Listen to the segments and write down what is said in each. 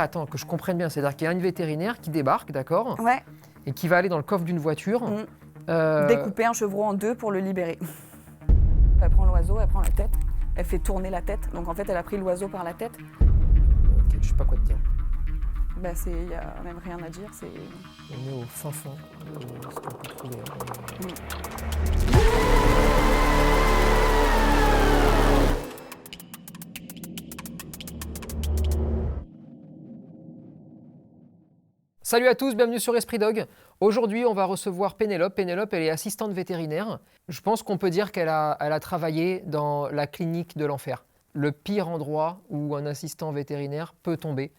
Attends, que je comprenne bien, c'est-à-dire qu'il y a une vétérinaire qui débarque, d'accord, Ouais. et qui va aller dans le coffre d'une voiture. Découper un chevreau en deux pour le libérer. Elle prend l'oiseau, elle prend la tête, elle fait tourner la tête. Donc en fait, elle a pris l'oiseau par la tête. Ok, je sais pas quoi te dire. Bah, il n'y a même rien à dire. On est au fin fond de ce qu'on peut trouver. Salut à tous, bienvenue sur Esprit Dog. Aujourd'hui, on va recevoir Pénélope. Pénélope, elle est assistante vétérinaire. Je pense qu'on peut dire qu'elle a travaillé dans la clinique de l'enfer. Le pire endroit où un assistant vétérinaire peut tomber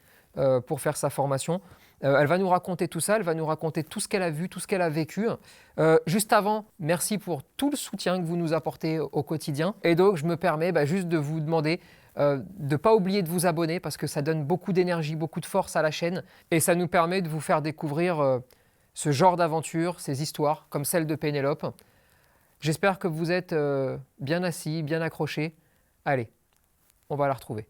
pour faire sa formation. Elle va nous raconter tout ça, elle va nous raconter tout ce qu'elle a vu, tout ce qu'elle a vécu. Juste avant, merci pour tout le soutien que vous nous apportez au quotidien. Et donc, je me permets juste de vous demander de ne pas oublier de vous abonner parce que ça donne beaucoup d'énergie, beaucoup de force à la chaîne. Et ça nous permet de vous faire découvrir ce genre d'aventure, ces histoires comme celle de Pénélope. J'espère que vous êtes bien assis, bien accrochés. Allez, on va la retrouver.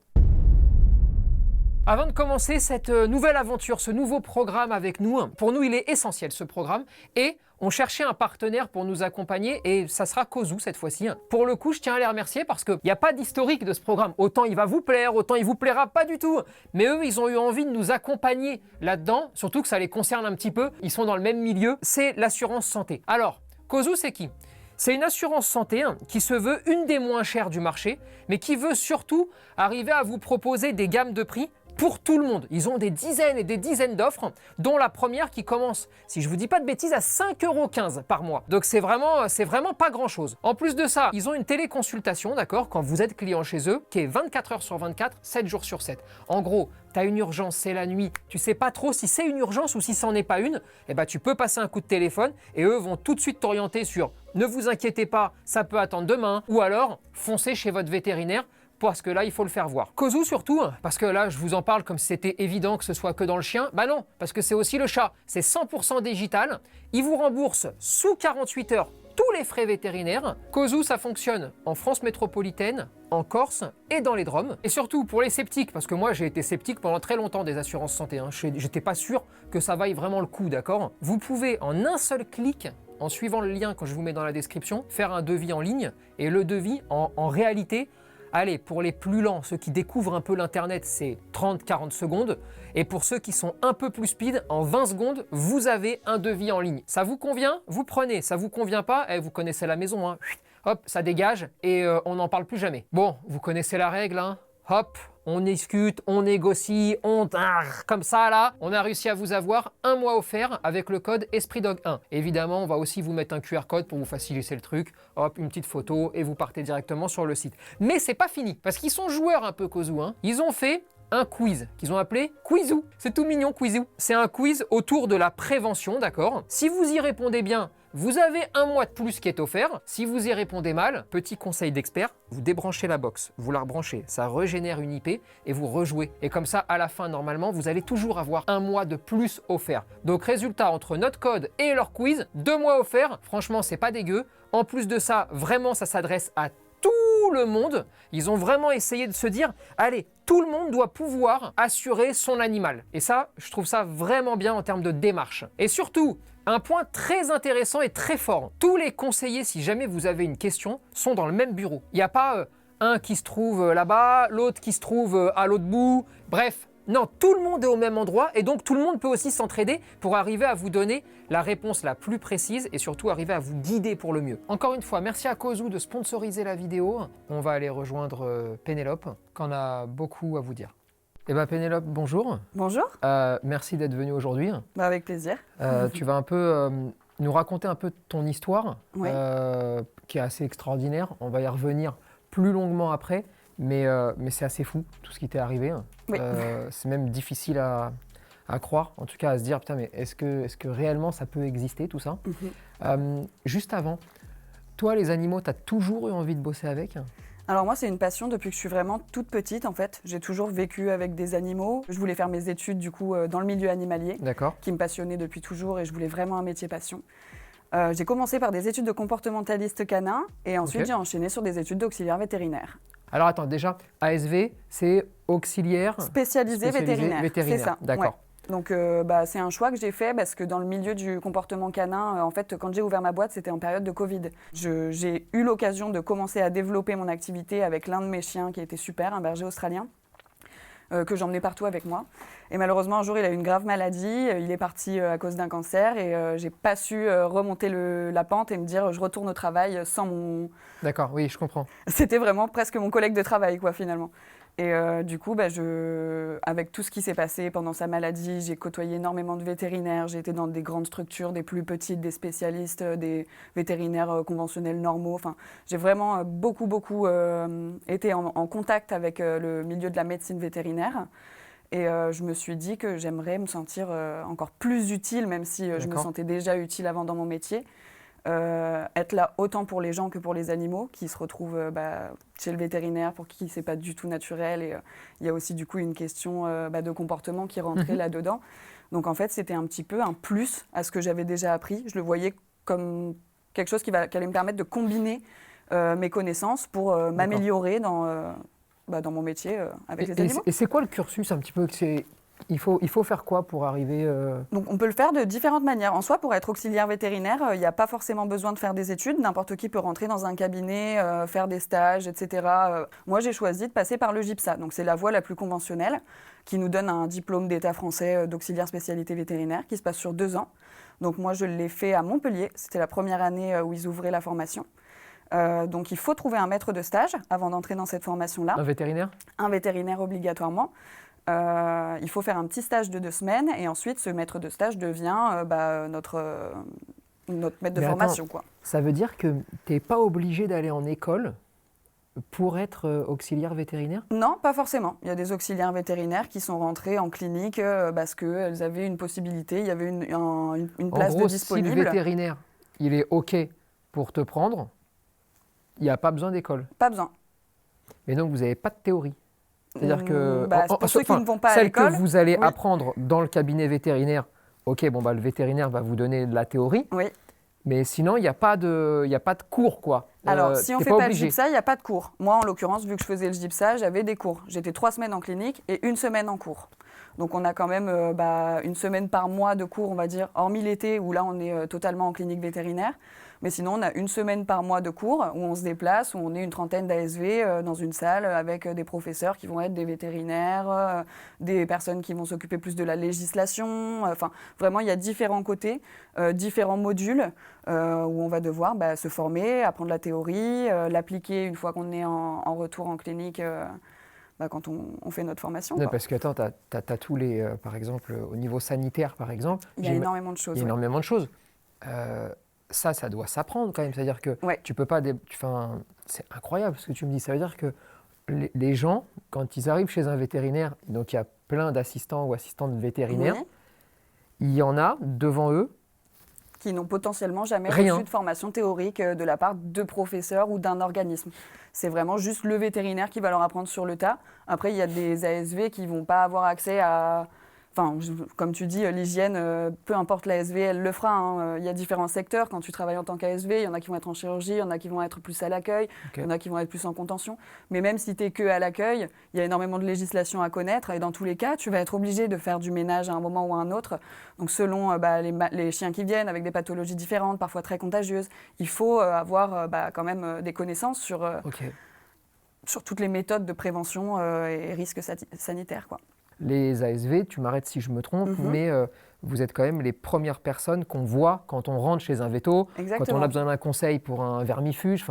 Avant de commencer cette nouvelle aventure, ce nouveau programme avec nous, pour nous il est essentiel ce programme et on cherchait un partenaire pour nous accompagner et ça sera Kozu cette fois-ci. Pour le coup, je tiens à les remercier parce qu'il n'y a pas d'historique de ce programme. Autant il va vous plaire, autant il vous plaira pas du tout. Mais eux, ils ont eu envie de nous accompagner là-dedans, surtout que ça les concerne un petit peu. Ils sont dans le même milieu, c'est l'assurance santé. Alors, Kozu, c'est qui ? C'est une assurance santé qui se veut une des moins chères du marché, mais qui veut surtout arriver à vous proposer des gammes de prix pour tout le monde. Ils ont des dizaines et des dizaines d'offres, dont la première qui commence, si je ne vous dis pas de bêtises, à 5,15 € par mois. Donc c'est vraiment pas grand-chose. En plus de ça, ils ont une téléconsultation, d'accord, quand vous êtes client chez eux, qui est 24 heures sur 24, 7 jours sur 7. En gros, tu as une urgence, c'est la nuit, tu sais pas trop si c'est une urgence ou si c'en est pas une, eh ben, tu peux passer un coup de téléphone et eux vont tout de suite t'orienter sur « ne vous inquiétez pas, ça peut attendre demain » ou alors « foncez chez votre vétérinaire » parce que là, il faut le faire voir. Kozu surtout, parce que là, je vous en parle comme si c'était évident que ce soit que dans le chien. Bah non, parce que c'est aussi le chat. C'est 100% digital. Il vous rembourse sous 48 heures tous les frais vétérinaires. Kozu, ça fonctionne en France métropolitaine, en Corse et dans les Drom. Et surtout pour les sceptiques, parce que moi j'ai été sceptique pendant très longtemps des assurances santé. J'étais pas sûr que ça vaille vraiment le coup, d'accord ? Vous pouvez en un seul clic, en suivant le lien que je vous mets dans la description, faire un devis en ligne. Et le devis, en réalité, allez, pour les plus lents, ceux qui découvrent un peu l'internet, c'est 30-40 secondes. Et pour ceux qui sont un peu plus speed, en 20 secondes, vous avez un devis en ligne. Ça vous convient ? Vous prenez. Ça vous convient pas ? Vous connaissez la maison, hein. Hop, ça dégage et on n'en parle plus jamais. Bon, vous connaissez la règle, hein. Hop, on discute, on négocie, comme ça là, on a réussi à vous avoir un mois offert avec le code ESPRITDOG1. Évidemment, on va aussi vous mettre un QR code pour vous faciliter le truc. Hop, une petite photo et vous partez directement sur le site. Mais c'est pas fini, parce qu'ils sont joueurs un peu Kozu, hein. Ils ont fait un quiz qu'ils ont appelé Quizou. C'est tout mignon, Quizou. C'est un quiz autour de la prévention, d'accord ? Si vous y répondez bien, vous avez un mois de plus qui est offert. Si vous y répondez mal, petit conseil d'expert, vous débranchez la box, vous la rebranchez, ça régénère une IP et vous rejouez. Et comme ça, à la fin, normalement, vous allez toujours avoir un mois de plus offert. Donc résultat, entre notre code et leur quiz, 2 mois offerts. Franchement, c'est pas dégueu. En plus de ça, vraiment, ça s'adresse à tout le monde. Ils ont vraiment essayé de se dire, allez, tout le monde doit pouvoir assurer son animal. Et ça, je trouve ça vraiment bien en termes de démarche. Et surtout, un point très intéressant et très fort, tous les conseillers, si jamais vous avez une question, sont dans le même bureau. Il n'y a pas un qui se trouve là-bas, l'autre qui se trouve à l'autre bout, bref. Non, tout le monde est au même endroit et donc tout le monde peut aussi s'entraider pour arriver à vous donner la réponse la plus précise et surtout arriver à vous guider pour le mieux. Encore une fois, merci à Kozu de sponsoriser la vidéo. On va aller rejoindre Pénélope, qu'on a beaucoup à vous dire. Eh bien Pénélope, bonjour. Bonjour. Merci d'être venue aujourd'hui. Avec plaisir. Tu vas un peu nous raconter un peu ton histoire, Ouais. qui est assez extraordinaire. On va y revenir plus longuement après. Mais c'est assez fou, tout ce qui t'est arrivé. Oui. C'est même difficile à croire, en tout cas à se dire, putain, mais est-ce que réellement ça peut exister, tout ça ? Juste avant, toi, les animaux, t'as toujours eu envie de bosser avec ? Alors moi, c'est une passion depuis que je suis vraiment toute petite, en fait. J'ai toujours vécu avec des animaux. Je voulais faire mes études, du coup, dans le milieu animalier, D'accord. qui me passionnait depuis toujours et je voulais vraiment un métier passion. J'ai commencé par des études de comportementaliste canin et ensuite Ok. j'ai enchaîné sur des études d'auxiliaire vétérinaire. Alors attends, déjà, ASV, c'est auxiliaire Spécialisé vétérinaire. C'est ça. D'accord. Ouais. Donc, c'est un choix que j'ai fait parce que dans le milieu du comportement canin, en fait, quand j'ai ouvert ma boîte, c'était en période de Covid. J'ai eu l'occasion de commencer à développer mon activité avec l'un de mes chiens qui était super, un berger australien, que j'emmenais partout avec moi. Et malheureusement, un jour, il a eu une grave maladie. Il est parti à cause d'un cancer et j'ai pas su remonter la pente et me dire je retourne au travail sans mon... D'accord, oui, je comprends. C'était vraiment presque mon collègue de travail, quoi, finalement. Et du coup, avec tout ce qui s'est passé pendant sa maladie, j'ai côtoyé énormément de vétérinaires. J'ai été dans des grandes structures, des plus petites, des spécialistes, des vétérinaires conventionnels normaux. Enfin, j'ai vraiment beaucoup été en contact avec le milieu de la médecine vétérinaire. Et je me suis dit que j'aimerais me sentir encore plus utile, même si je me sentais déjà utile avant dans mon métier. Être là autant pour les gens que pour les animaux qui se retrouvent chez le vétérinaire pour qui c'est pas du tout naturel et il y a aussi du coup une question de comportement qui rentrait là-dedans. Donc en fait c'était un petit peu un plus à ce que j'avais déjà appris. Je le voyais comme quelque chose qui allait me permettre de combiner mes connaissances pour m'améliorer dans mon métier avec les animaux. Et c'est quoi le cursus un petit peu il faut faire quoi pour arriver Donc on peut le faire de différentes manières. En soi, pour être auxiliaire vétérinaire, il n'y a pas forcément besoin de faire des études. N'importe qui peut rentrer dans un cabinet, faire des stages, etc. Moi, j'ai choisi de passer par le GIPSA. Donc c'est la voie la plus conventionnelle qui nous donne un diplôme d'État français d'auxiliaire spécialité vétérinaire qui se passe sur 2 ans. Donc moi, je l'ai fait à Montpellier. C'était la première année où ils ouvraient la formation. Donc il faut trouver un maître de stage avant d'entrer dans cette formation-là. Un vétérinaire ? Un vétérinaire obligatoirement. Il faut faire un petit stage de 2 semaines et ensuite ce maître de stage devient notre maître de formation. Quoi. Ça veut dire que tu n'es pas obligé d'aller en école pour être auxiliaire vétérinaire ? Non, pas forcément. Il y a des auxiliaires vétérinaires qui sont rentrés en clinique parce qu'elles avaient une possibilité, il y avait une place de disponible. Si le vétérinaire il est OK pour te prendre, il n'y a pas besoin d'école ? Pas besoin. Et donc vous n'avez pas de théorie ? C'est-à-dire que pour ceux qui ne vont pas à l'école, celle que vous allez apprendre dans le cabinet vétérinaire, le vétérinaire va vous donner de la théorie, mais sinon il n'y a pas de cours quoi. Alors si on ne fait pas le GIPSA, il n'y a pas de cours. Moi en l'occurrence, vu que je faisais le GIPSA, j'avais des cours. J'étais 3 semaines en clinique et 1 semaine en cours. Donc on a quand même 1 semaine par mois de cours, on va dire, hormis l'été où là on est totalement en clinique vétérinaire. Mais sinon, on a 1 semaine par mois de cours où on se déplace, où on est une trentaine d'ASV dans une salle avec des professeurs qui vont être des vétérinaires, des personnes qui vont s'occuper plus de la législation. Enfin, vraiment, il y a différents côtés, différents modules où on va devoir se former, apprendre la théorie, l'appliquer une fois qu'on est en retour en clinique. Quand on fait notre formation. Non, parce que attends, tu as tous les, par exemple, au niveau sanitaire, par exemple. Il y a énormément de choses. Il y a énormément de choses. Ça doit s'apprendre quand même. C'est-à-dire que tu peux pas... c'est incroyable ce que tu me dis. Ça veut dire que les gens, quand ils arrivent chez un vétérinaire, donc il y a plein d'assistants ou assistantes vétérinaires, il y en a devant eux qui n'ont potentiellement jamais reçu de formation théorique de la part de professeurs ou d'un organisme. C'est vraiment juste le vétérinaire qui va leur apprendre sur le tas. Après, il y a des ASV qui ne vont pas avoir accès à... Enfin, comme tu dis, l'hygiène, peu importe l'ASV, elle le fera. Hein. Il y a différents secteurs. Quand tu travailles en tant qu'ASV, il y en a qui vont être en chirurgie, il y en a qui vont être plus à l'accueil, il y en a qui vont être plus en contention. Mais même si tu n'es que à l'accueil, il y a énormément de législation à connaître. Et dans tous les cas, tu vas être obligé de faire du ménage à un moment ou à un autre. Donc selon les chiens qui viennent avec des pathologies différentes, parfois très contagieuses, il faut avoir quand même des connaissances sur toutes les méthodes de prévention et risques sanitaires, quoi. Les ASV, tu m'arrêtes si je me trompe, mais vous êtes quand même les premières personnes qu'on voit quand on rentre chez un véto, quand on a besoin d'un conseil pour un vermifuge.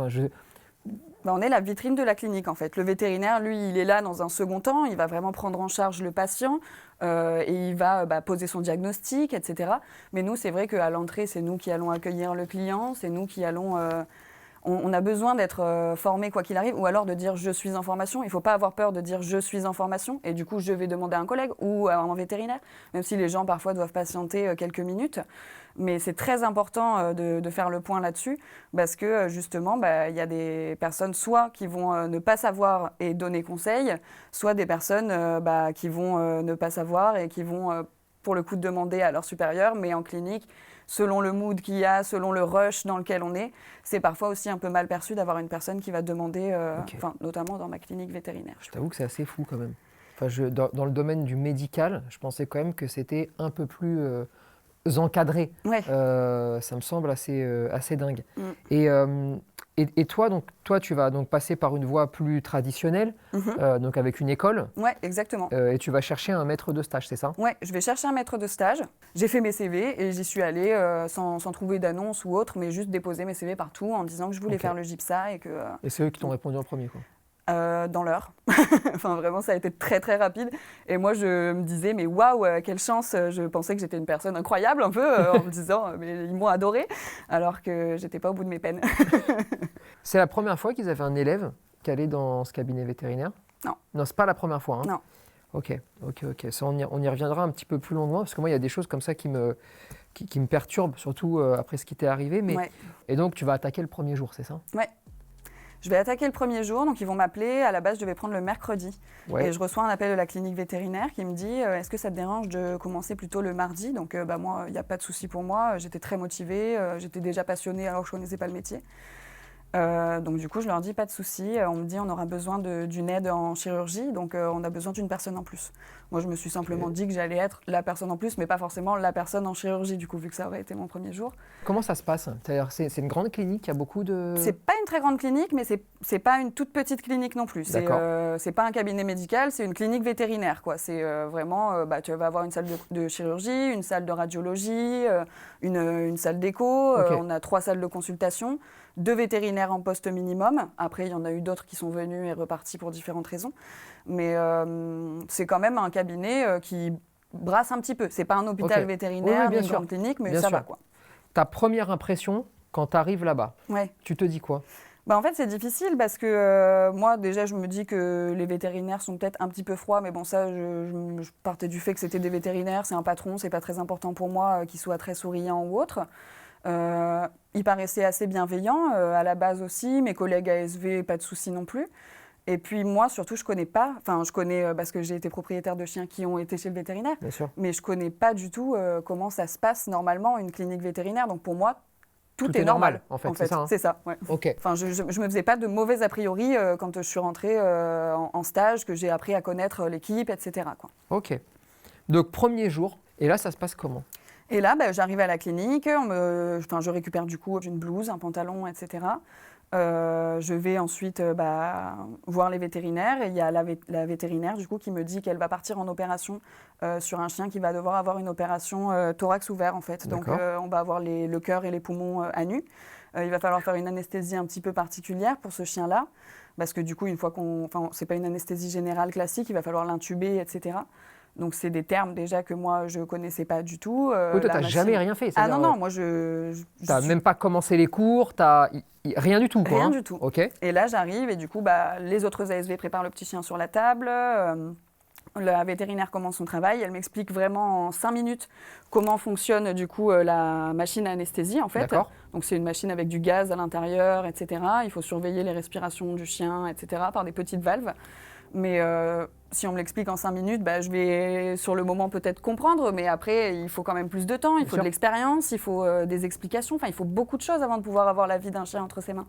On est la vitrine de la clinique en fait. Le vétérinaire, lui, il est là dans un second temps, il va vraiment prendre en charge le patient et il va poser son diagnostic, etc. Mais nous, c'est vrai qu'à l'entrée, c'est nous qui allons accueillir le client, c'est nous qui allons... On a besoin d'être formé quoi qu'il arrive, ou alors de dire je suis en formation. Il ne faut pas avoir peur de dire je suis en formation, et du coup je vais demander à un collègue ou à un vétérinaire, même si les gens parfois doivent patienter quelques minutes. Mais c'est très important de faire le point là-dessus, parce que justement, il y a des personnes soit qui vont ne pas savoir et donner conseil, soit des personnes qui vont ne pas savoir et qui vont pour le coup de demander à leur supérieur, mais en clinique, selon le mood qu'il y a, selon le rush dans lequel on est, c'est parfois aussi un peu mal perçu d'avoir une personne qui va demander, notamment dans ma clinique vétérinaire. Je t'avoue que c'est assez fou quand même. Enfin, dans le domaine du médical, je pensais quand même que c'était un peu plus encadré. Ouais. Ça me semble assez dingue. Et toi, tu vas donc passer par une voie plus traditionnelle, donc avec une école. Ouais, exactement. Et tu vas chercher un maître de stage, c'est ça? Ouais, je vais chercher un maître de stage. J'ai fait mes CV et j'y suis allée sans trouver d'annonce ou autre, mais juste déposer mes CV partout en disant que je voulais faire le GIPSA et que... Et c'est eux qui t'ont répondu en premier, quoi? Dans l'heure. Enfin, vraiment, ça a été très, très rapide. Et moi, je me disais, mais waouh, quelle chance. Je pensais que j'étais une personne incroyable, un peu, en me disant, mais ils m'ont adorée, alors que j'étais pas au bout de mes peines. C'est la première fois qu'ils avaient un élève qui allait dans ce cabinet vétérinaire? Non. Non, c'est pas la première fois, hein? Non. Ok. Ça, on y reviendra un petit peu plus longuement, parce que moi, il y a des choses comme ça qui me perturbent, surtout après ce qui t'est arrivé. Mais... Ouais. Et donc, tu vas attaquer le premier jour, c'est ça? Ouais. Je vais attaquer le premier jour, donc ils vont m'appeler. À la base, je devais prendre le mercredi. Ouais. Et je reçois un appel de la clinique vétérinaire qui me dit est-ce que ça te dérange de commencer plutôt le mardi? Donc moi, il n'y a pas de souci pour moi. J'étais très motivée, j'étais déjà passionnée alors que je ne connaissais pas le métier. Donc du coup, je leur dis pas de souci. On me dit on aura besoin d'une aide en chirurgie, donc on a besoin d'une personne en plus. Moi, je me suis simplement dit que j'allais être la personne en plus, mais pas forcément la personne en chirurgie, du coup, vu que ça aurait été mon premier jour. Comment ça se passe? C'est-à-dire, c'est une grande clinique, il y a beaucoup de... C'est pas une très grande clinique, mais c'est pas une toute petite clinique non plus. C'est pas un cabinet médical, c'est une clinique vétérinaire, quoi. C'est vraiment, tu vas avoir une salle de chirurgie, une salle de radiologie, une salle d'écho. On a 3 salles de consultation, 2 vétérinaires en poste minimum. Après, il y en a eu d'autres qui sont venus et repartis pour différentes raisons. Mais c'est quand même un cabinet qui brasse un petit peu. C'est pas un hôpital vétérinaire, une grande clinique, mais ça va, quoi. Ta première impression quand tu arrives là-bas, tu te dis quoi? En fait, c'est difficile parce que moi, déjà, je me dis que les vétérinaires sont peut-être un petit peu froids, mais bon, ça, je partais du fait que c'était des vétérinaires, c'est un patron, c'est pas très important pour moi qu'ils soient très souriants ou autre. Ils paraissaient assez bienveillants à la base aussi, mes collègues ASV, pas de soucis non plus. Et puis moi, surtout, je connais parce que j'ai été propriétaire de chiens qui ont été chez le vétérinaire, mais je connais pas du tout comment ça se passe normalement une clinique vétérinaire. Donc pour moi, tout est normal, en fait. C'est ça, hein. C'est ça, ouais. Okay. Enfin, je me faisais pas de mauvais a priori quand je suis rentrée en stage, que j'ai appris à connaître l'équipe, etc., quoi. Ok. Donc premier jour, et là, ça se passe comment? Et là, j'arrive à la clinique, je récupère du coup une blouse, un pantalon, etc. Je vais ensuite voir les vétérinaires et il y a la vétérinaire du coup qui me dit qu'elle va partir en opération sur un chien qui va devoir avoir une opération thorax ouvert en fait. Donc on va avoir le cœur et les poumons à nu. Il va falloir faire une anesthésie un petit peu particulière pour ce chien-là parce que du coup c'est pas une anesthésie générale classique, il va falloir l'intuber, etc. Donc c'est des termes déjà que moi je connaissais pas du tout. Toi, t'as jamais rien fait? Ah non, moi t'as même pas commencé les cours, rien du tout, quoi. Rien du tout. Ok. Et là j'arrive et du coup les autres ASV préparent le petit chien sur la table. La vétérinaire commence son travail, elle m'explique vraiment en 5 minutes comment fonctionne du coup la machine à anesthésie en fait. D'accord. Donc c'est une machine avec du gaz à l'intérieur, etc. Il faut surveiller les respirations du chien, etc. par des petites valves. Mais si on me l'explique en 5 minutes, je vais sur le moment peut-être comprendre, mais après il faut quand même plus de temps, il faut de l'expérience, il faut des explications, il faut beaucoup de choses avant de pouvoir avoir la vie d'un chien entre ses mains.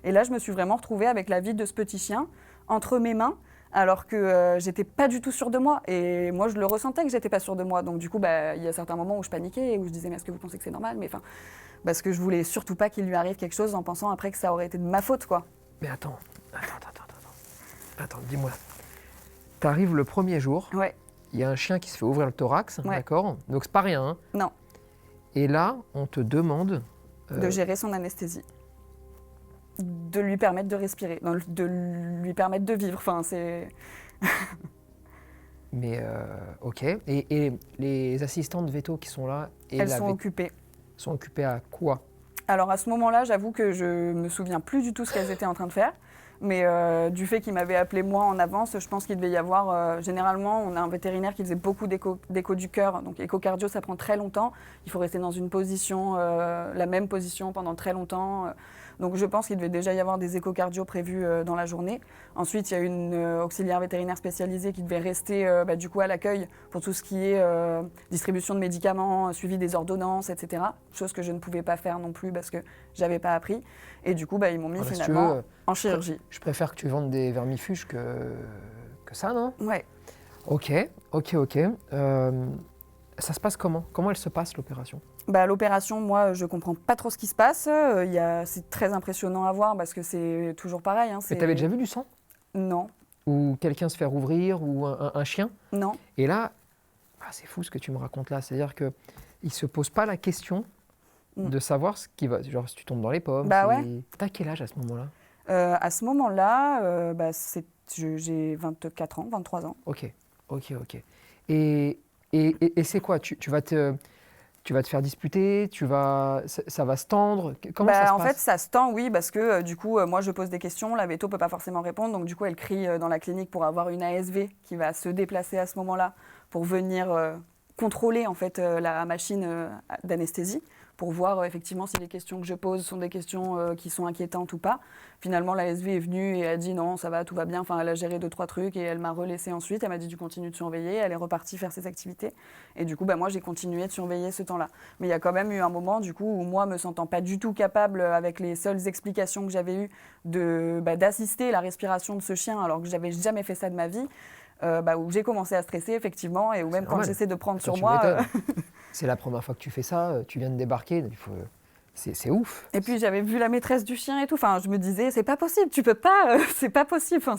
Et là je me suis vraiment retrouvée avec la vie de ce petit chien entre mes mains, alors que j'étais pas du tout sûre de moi. Et moi je le ressentais que j'étais pas sûre de moi. Donc du coup il y a certains moments où je paniquais et où je disais mais est-ce que vous pensez que c'est normal? Mais parce que je voulais surtout pas qu'il lui arrive quelque chose en pensant après que ça aurait été de ma faute, quoi. Mais attends, dis-moi. T'arrives le premier jour, il y a un chien qui se fait ouvrir le thorax, d'accord? Donc c'est pas rien, hein? Non. Et là, on te demande... de gérer son anesthésie. De lui permettre de respirer, de lui permettre de vivre, c'est... Mais ok, et les assistantes véto qui sont là... Elles sont occupées. Sont occupées à quoi? Alors à ce moment-là, j'avoue que je me souviens plus du tout ce qu'elles étaient en train de faire. Mais du fait qu'il m'avait appelé moi en avance, je pense qu'il devait y avoir... généralement, on a un vétérinaire qui faisait beaucoup d'écho du cœur. Donc échocardio, ça prend très longtemps. Il faut rester dans une position, la même position pendant très longtemps. Donc je pense qu'il devait déjà y avoir des échocardios prévus dans la journée. Ensuite, il y a une auxiliaire vétérinaire spécialisée qui devait rester du coup à l'accueil pour tout ce qui est distribution de médicaments, suivi des ordonnances, etc. Chose que je ne pouvais pas faire non plus parce que j'avais pas appris. Et du coup, ils m'ont mis finalement en chirurgie. Je préfère que tu vendes des vermifuges que ça, non? Ouais. Ok. Ça se passe comment? Comment elle se passe, l'opération? L'opération, moi, je comprends pas trop ce qui se passe. C'est très impressionnant à voir parce que c'est toujours pareil. Mais t'avais déjà vu du sang? Non. Ou quelqu'un se faire ouvrir, ou un chien? Non. Et là, c'est fou ce que tu me racontes là. C'est-à-dire qu'il ne se pose pas la question de savoir ce qui va. Genre, si tu tombes dans les pommes. Ouais. T'as quel âge à ce moment-là? À ce moment-là, j'ai 24 ans, 23 ans. Ok. Et c'est quoi? Tu vas te faire disputer, ça va se tendre. Comment ça se passe? En fait, ça se tend, oui, parce que du coup, moi, je pose des questions, la véto peut pas forcément répondre, donc du coup, elle crie dans la clinique pour avoir une ASV qui va se déplacer à ce moment-là pour venir contrôler en fait la machine d'anesthésie, pour voir effectivement si les questions que je pose sont des questions qui sont inquiétantes ou pas. Finalement, l'ASV est venue et a dit non, ça va, tout va bien. Enfin, elle a géré 2-3 trucs et elle m'a relaissé ensuite. Elle m'a dit tu continues de surveiller. Elle est repartie faire ses activités. Et du coup, moi, j'ai continué de surveiller ce temps-là. Mais il y a quand même eu un moment, du coup, où moi, me sentant pas du tout capable, avec les seules explications que j'avais eues, d'assister à la respiration de ce chien, alors que j'avais jamais fait ça de ma vie, où j'ai commencé à stresser, effectivement, et où même quand j'essaie de prendre sur moi... C'est la première fois que tu fais ça, tu viens de débarquer, c'est ouf. Et puis j'avais vu la maîtresse du chien et tout, enfin je me disais c'est pas possible, tu peux pas, c'est pas possible. Enfin,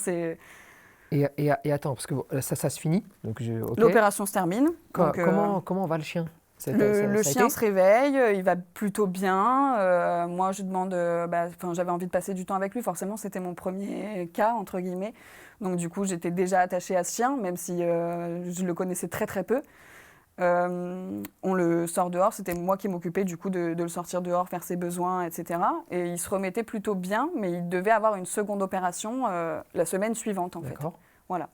et attends, parce que ça se finit, donc okay. L'opération se termine. Comment va le chien? Le chien se réveille, il va plutôt bien. Moi je demande, j'avais envie de passer du temps avec lui, forcément c'était mon premier cas entre guillemets. Donc du coup j'étais déjà attachée à ce chien, même si je le connaissais très très peu. On le sort dehors, c'était moi qui m'occupais du coup de le sortir dehors, faire ses besoins, etc. Et il se remettait plutôt bien, mais il devait avoir une seconde opération la semaine suivante en fait. Voilà.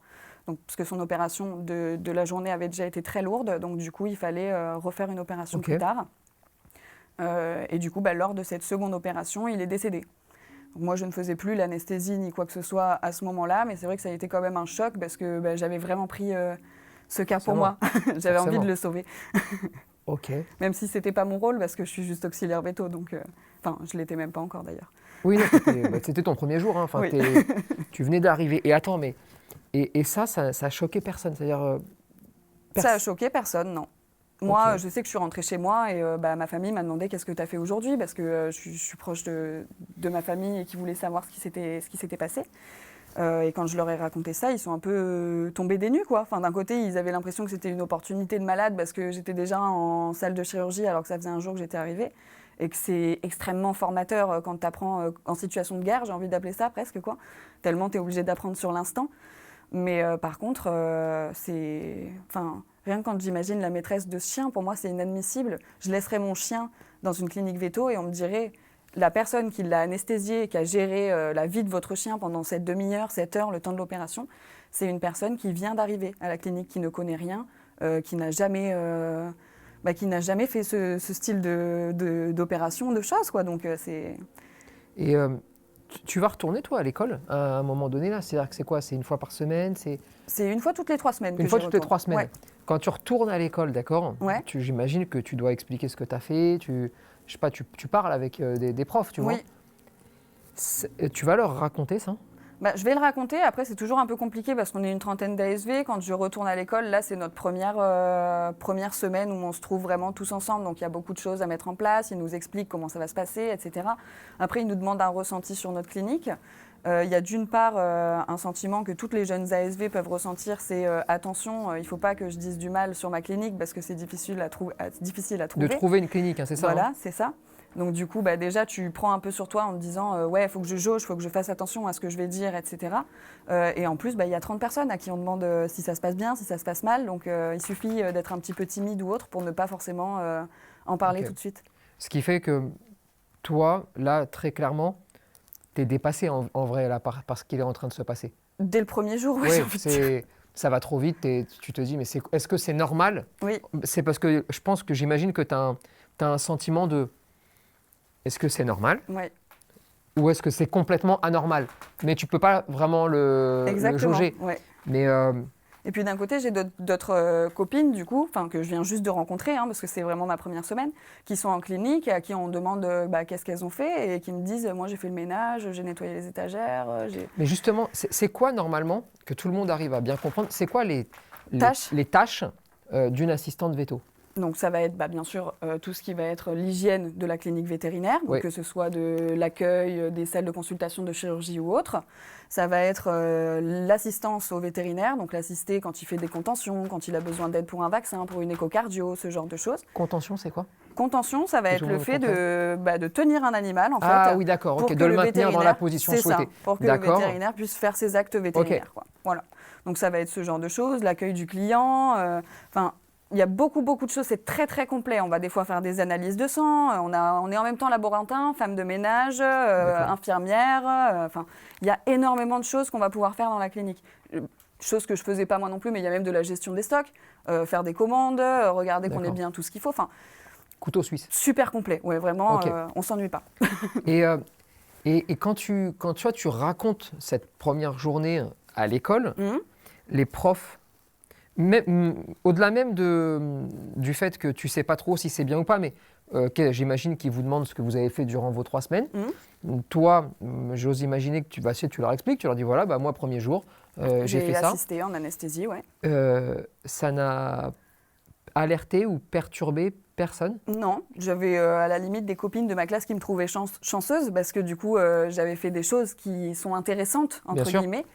Donc, parce que son opération de la journée avait déjà été très lourde, donc du coup il fallait refaire une opération plus tard. Et du coup, lors de cette seconde opération, il est décédé. Donc, moi je ne faisais plus l'anesthésie ni quoi que ce soit à ce moment-là, mais c'est vrai que ça a été quand même un choc parce que j'avais vraiment pris... ce cas pour moi. J'avais envie de le sauver. Ok. Même si c'était pas mon rôle, parce que je suis juste auxiliaire véto, donc... je l'étais même pas encore d'ailleurs. Oui, non, c'était ton premier jour, hein. Oui. Tu venais d'arriver. Et attends, mais... Et ça a choqué personne, c'est-à-dire... Ça a choqué personne, non. Moi, je sais que je suis rentrée chez moi et ma famille m'a demandé qu'est-ce que tu as fait aujourd'hui, parce que je suis proche de ma famille et qui voulait savoir ce qui s'était passé. Et quand je leur ai raconté ça, ils sont un peu tombés des nues, quoi. Enfin, d'un côté, ils avaient l'impression que c'était une opportunité de malade parce que j'étais déjà en salle de chirurgie alors que ça faisait un jour que j'étais arrivée. Et que c'est extrêmement formateur quand tu apprends en situation de guerre, j'ai envie d'appeler ça presque, quoi. Tellement tu es obligé d'apprendre sur l'instant. Mais par contre, rien que quand j'imagine la maîtresse de ce chien, pour moi, c'est inadmissible. Je laisserais mon chien dans une clinique véto et on me dirait... La personne qui l'a anesthésié, qui a géré la vie de votre chien pendant cette demi-heure, cette heure, le temps de l'opération, c'est une personne qui vient d'arriver à la clinique, qui ne connaît rien, qui n'a jamais fait ce style d'opération, de choses, quoi. Donc c'est... Et tu vas retourner, toi, à l'école à un moment donné, là? C'est-à-dire que c'est quoi? C'est une fois par semaine? C'est une fois toutes les 3 semaines. Une fois toutes les 3 semaines. Ouais. Quand tu retournes à l'école, d'accord? Ouais. J'imagine que tu dois expliquer ce que tu as fait, je sais pas, tu parles avec des profs, tu vois. Tu vas leur raconter ça? Je vais le raconter. Après, c'est toujours un peu compliqué parce qu'on est une trentaine d'ASV. Quand je retourne à l'école, là, c'est notre première semaine où on se trouve vraiment tous ensemble. Donc, il y a beaucoup de choses à mettre en place. Ils nous expliquent comment ça va se passer, etc. Après, ils nous demandent un ressenti sur notre clinique. Il y a d'une part un sentiment que toutes les jeunes ASV peuvent ressentir, c'est attention, il ne faut pas que je dise du mal sur ma clinique parce que c'est difficile à trouver. De trouver une clinique, hein, c'est ça? Voilà, c'est ça. Donc du coup, déjà, tu prends un peu sur toi en te disant il faut que je jauge, il faut que je fasse attention à ce que je vais dire, etc. Et en plus, il y a 30 personnes à qui on demande si ça se passe bien, si ça se passe mal. Donc il suffit d'être un petit peu timide ou autre pour ne pas forcément en parler tout de suite. Ce qui fait que toi, là, très clairement, t'es dépassé en vrai là par ce qu'il est en train de se passer. Dès le premier jour, oui, Ouais, j'ai envie de dire. ça va trop vite et tu te dis, mais est-ce que c'est normal? Oui, C'est parce que je pense que j'imagine que tu as un sentiment de est-ce que c'est normal ouais, ou est-ce que c'est complètement anormal? Mais tu peux pas vraiment le exactement. jauger. Ouais. Mais Et puis d'un côté, j'ai d'autres copines, du coup, que je viens juste de rencontrer, hein, parce que c'est vraiment ma première semaine, qui sont en clinique et à qui on demande qu'est-ce qu'elles ont fait et qui me disent moi j'ai fait le ménage, j'ai nettoyé les étagères, Mais justement, c'est quoi normalement, que tout le monde arrive à bien comprendre, c'est quoi les tâches d'une assistante veto? Donc ça va être bien sûr tout ce qui va être l'hygiène de la clinique vétérinaire, donc Oui. que ce soit de l'accueil, des salles de consultation de chirurgie ou autre. Ça va être l'assistance au vétérinaire, donc l'assister quand il fait des contentions, quand il a besoin d'aide pour un vaccin, pour une échocardio, ce genre de choses. Contention, c'est quoi? Contention, ça va Que être tout le le monde fait de tenir un animal en Ah fait. oui, d'accord, pour ok, que de le le maintenir dans la vétérinaire- position c'est souhaitée. ça, pour que le D'accord. vétérinaire puisse faire ses actes vétérinaires. Quoi. Voilà. Donc ça va être ce genre de choses, l'accueil du client. Il y a beaucoup de choses, c'est très très complet. On va des fois faire des analyses de sang, on est en même temps laborantin, femme de ménage, infirmière. Il y a énormément de choses qu'on va pouvoir faire dans la clinique. Chose que je faisais pas moi non plus, mais il y a même de la gestion des stocks, faire des commandes, regarder qu'on ait bien tout ce qu'il faut. Couteau suisse. Super complet, ouais, vraiment, Ok. on s'ennuie pas. Et quand tu racontes cette première journée à l'école, les profs, au-delà même du fait que tu sais pas trop si c'est bien ou pas, mais j'imagine qu'ils vous demandent ce que vous avez fait durant vos 3 semaines. Toi, j'ose imaginer que tu leur expliques, tu leur dis voilà, moi premier jour, j'ai fait ça. assisté en anesthésie, ouais. Ça n'a alerté ou perturbé personne? Non, j'avais à la limite des copines de ma classe qui me trouvaient chanceuse parce que du coup, j'avais fait des choses qui sont intéressantes, entre Bien sûr. guillemets.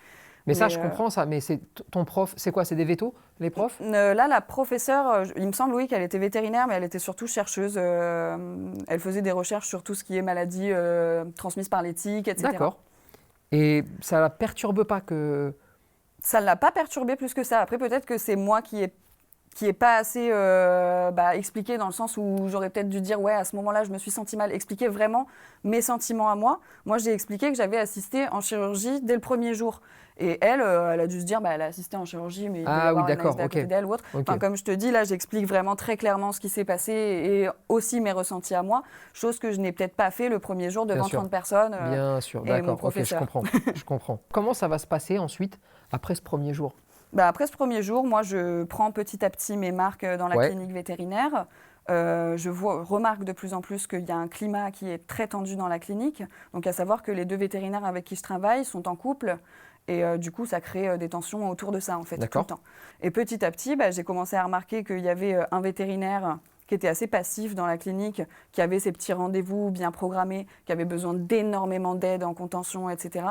Mais ça, je comprends ça. Mais c'est ton prof, c'est quoi? C'est des vétos, les profs? Là, la professeure, il me semble, oui, qu'elle était vétérinaire, mais elle était surtout chercheuse. Elle faisait des recherches sur tout ce qui est maladies transmises par l'éthique, etc. D'accord. Et ça la perturbe pas que... Ça ne l'a pas perturbée plus que ça. Après, peut-être que c'est moi qui est pas assez expliqué dans le sens où j'aurais peut-être dû dire ouais, à ce moment-là je me suis sentie mal, expliquer vraiment mes sentiments à moi. Moi j'ai expliqué que j'avais assisté en chirurgie dès le premier jour et elle a dû se dire elle a assisté en chirurgie mais il doit y avoir un ASV à côté d'elle ou autre. Okay. Comme je te dis là, j'explique vraiment très clairement ce qui s'est passé et aussi mes ressentis à moi, chose que je n'ai peut-être pas fait le premier jour devant 30 personnes. Bien sûr, d'accord, je comprends. Je comprends. Comment ça va se passer ensuite après ce premier jour? Après ce premier jour, moi, je prends petit à petit mes marques dans la clinique vétérinaire. Je remarque de plus en plus qu'il y a un climat qui est très tendu dans la clinique. Donc, à savoir que les 2 vétérinaires avec qui je travaille sont en couple. Et du coup, ça crée des tensions autour de ça, en fait, tout le temps. Et petit à petit, j'ai commencé à remarquer qu'il y avait un vétérinaire qui était assez passif dans la clinique, qui avait ses petits rendez-vous bien programmés, qui avait besoin d'énormément d'aide en contention, etc.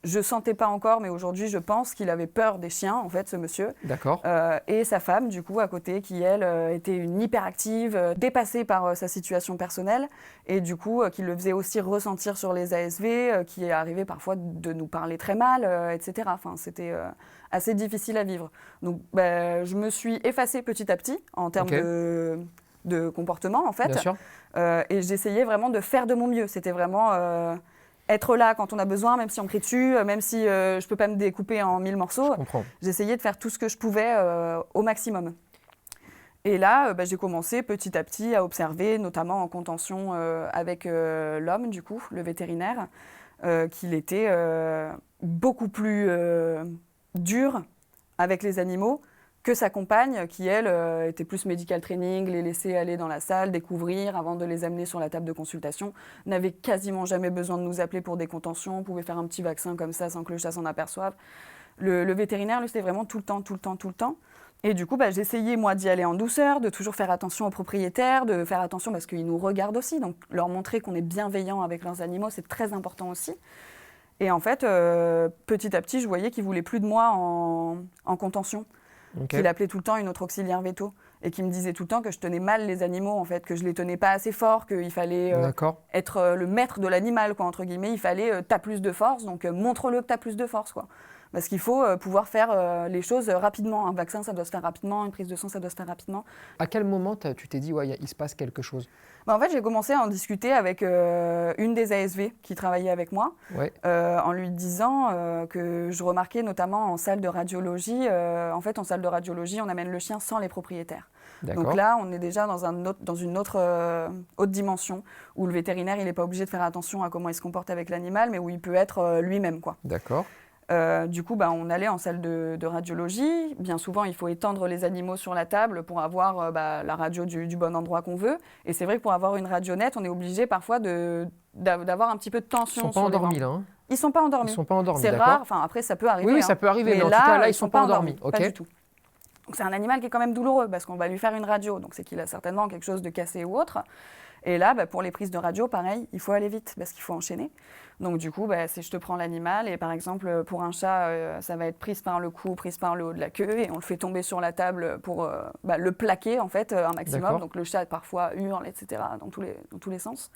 Je sentais pas encore, mais aujourd'hui, je pense qu'il avait peur des chiens, en fait, ce monsieur. D'accord. Et sa femme, du coup, à côté, qui, elle, était une hyperactive, dépassée par sa situation personnelle, et du coup, qui le faisait aussi ressentir sur les ASV, qui est arrivé parfois de nous parler très mal, etc. C'était assez difficile à vivre. Donc, je me suis effacée petit à petit, en termes de comportement, en fait. Bien sûr. Et j'essayais vraiment de faire de mon mieux. C'était vraiment... être là quand on a besoin, même si on crie dessus, même si je ne peux pas me découper en 1000 morceaux. J'essayais de faire tout ce que je pouvais au maximum. Et là, j'ai commencé petit à petit à observer, notamment en contention avec l'homme, du coup, le vétérinaire, qu'il était beaucoup plus dur avec les animaux que sa compagne, qui, elle, était plus medical training, les laisser aller dans la salle, découvrir avant de les amener sur la table de consultation, n'avait quasiment jamais besoin de nous appeler pour des contentions, pouvait faire un petit vaccin comme ça sans que le chat s'en aperçoive. Le vétérinaire, lui, c'était vraiment tout le temps. Et du coup, j'essayais, moi, d'y aller en douceur, de toujours faire attention aux propriétaires, de faire attention parce qu'ils nous regardent aussi, donc leur montrer qu'on est bienveillant avec leurs animaux, c'est très important aussi. Et en fait, petit à petit, je voyais qu'il ne voulait plus de moi en contention. Qu'il appelait tout le temps une autre auxiliaire veto et qui me disait tout le temps que je tenais mal les animaux, en fait, que je les tenais pas assez fort, qu'il fallait être le maître de l'animal, quoi, entre guillemets. Il fallait t'as plus de force, donc montre-le que t'as plus de force, quoi. Parce qu'il faut pouvoir faire les choses rapidement. Un vaccin, ça doit se faire rapidement, une prise de sang, ça doit se faire rapidement. À quel moment tu t'es dit, ouais, il se passe quelque chose? En fait, j'ai commencé à en discuter avec une des ASV qui travaillait avec moi, en lui disant que je remarquais notamment en salle de radiologie, en fait, en salle de radiologie, on amène le chien sans les propriétaires. Donc là, on est déjà dans une autre haute dimension où le vétérinaire, il n'est pas obligé de faire attention à comment il se comporte avec l'animal, mais où il peut être lui-même, quoi. D'accord. Du coup, on allait en salle de radiologie. Bien souvent, il faut étendre les animaux sur la table pour avoir la radio du bon endroit qu'on veut. Et c'est vrai que pour avoir une radio nette, on est obligé parfois d'avoir un petit peu de tension. Ils ne sont pas endormis, là, hein? Ils ne sont pas endormis. Ils sont pas endormis, c'est rare. Enfin, après, ça peut arriver. Oui, ça peut arriver, mais en tout cas, là, ils ne sont pas endormis. Pas du tout. Donc, c'est un animal qui est quand même douloureux parce qu'on va lui faire une radio. Donc, c'est qu'il a certainement quelque chose de cassé ou autre. Et là, pour les prises de radio, pareil, il faut aller vite parce qu'il faut enchaîner. Donc du coup, c'est je te prends l'animal et par exemple, pour un chat, ça va être prise par le cou, prise par le haut de la queue et on le fait tomber sur la table pour le plaquer en fait un maximum. D'accord. Donc le chat parfois hurle, etc. dans tous les sens.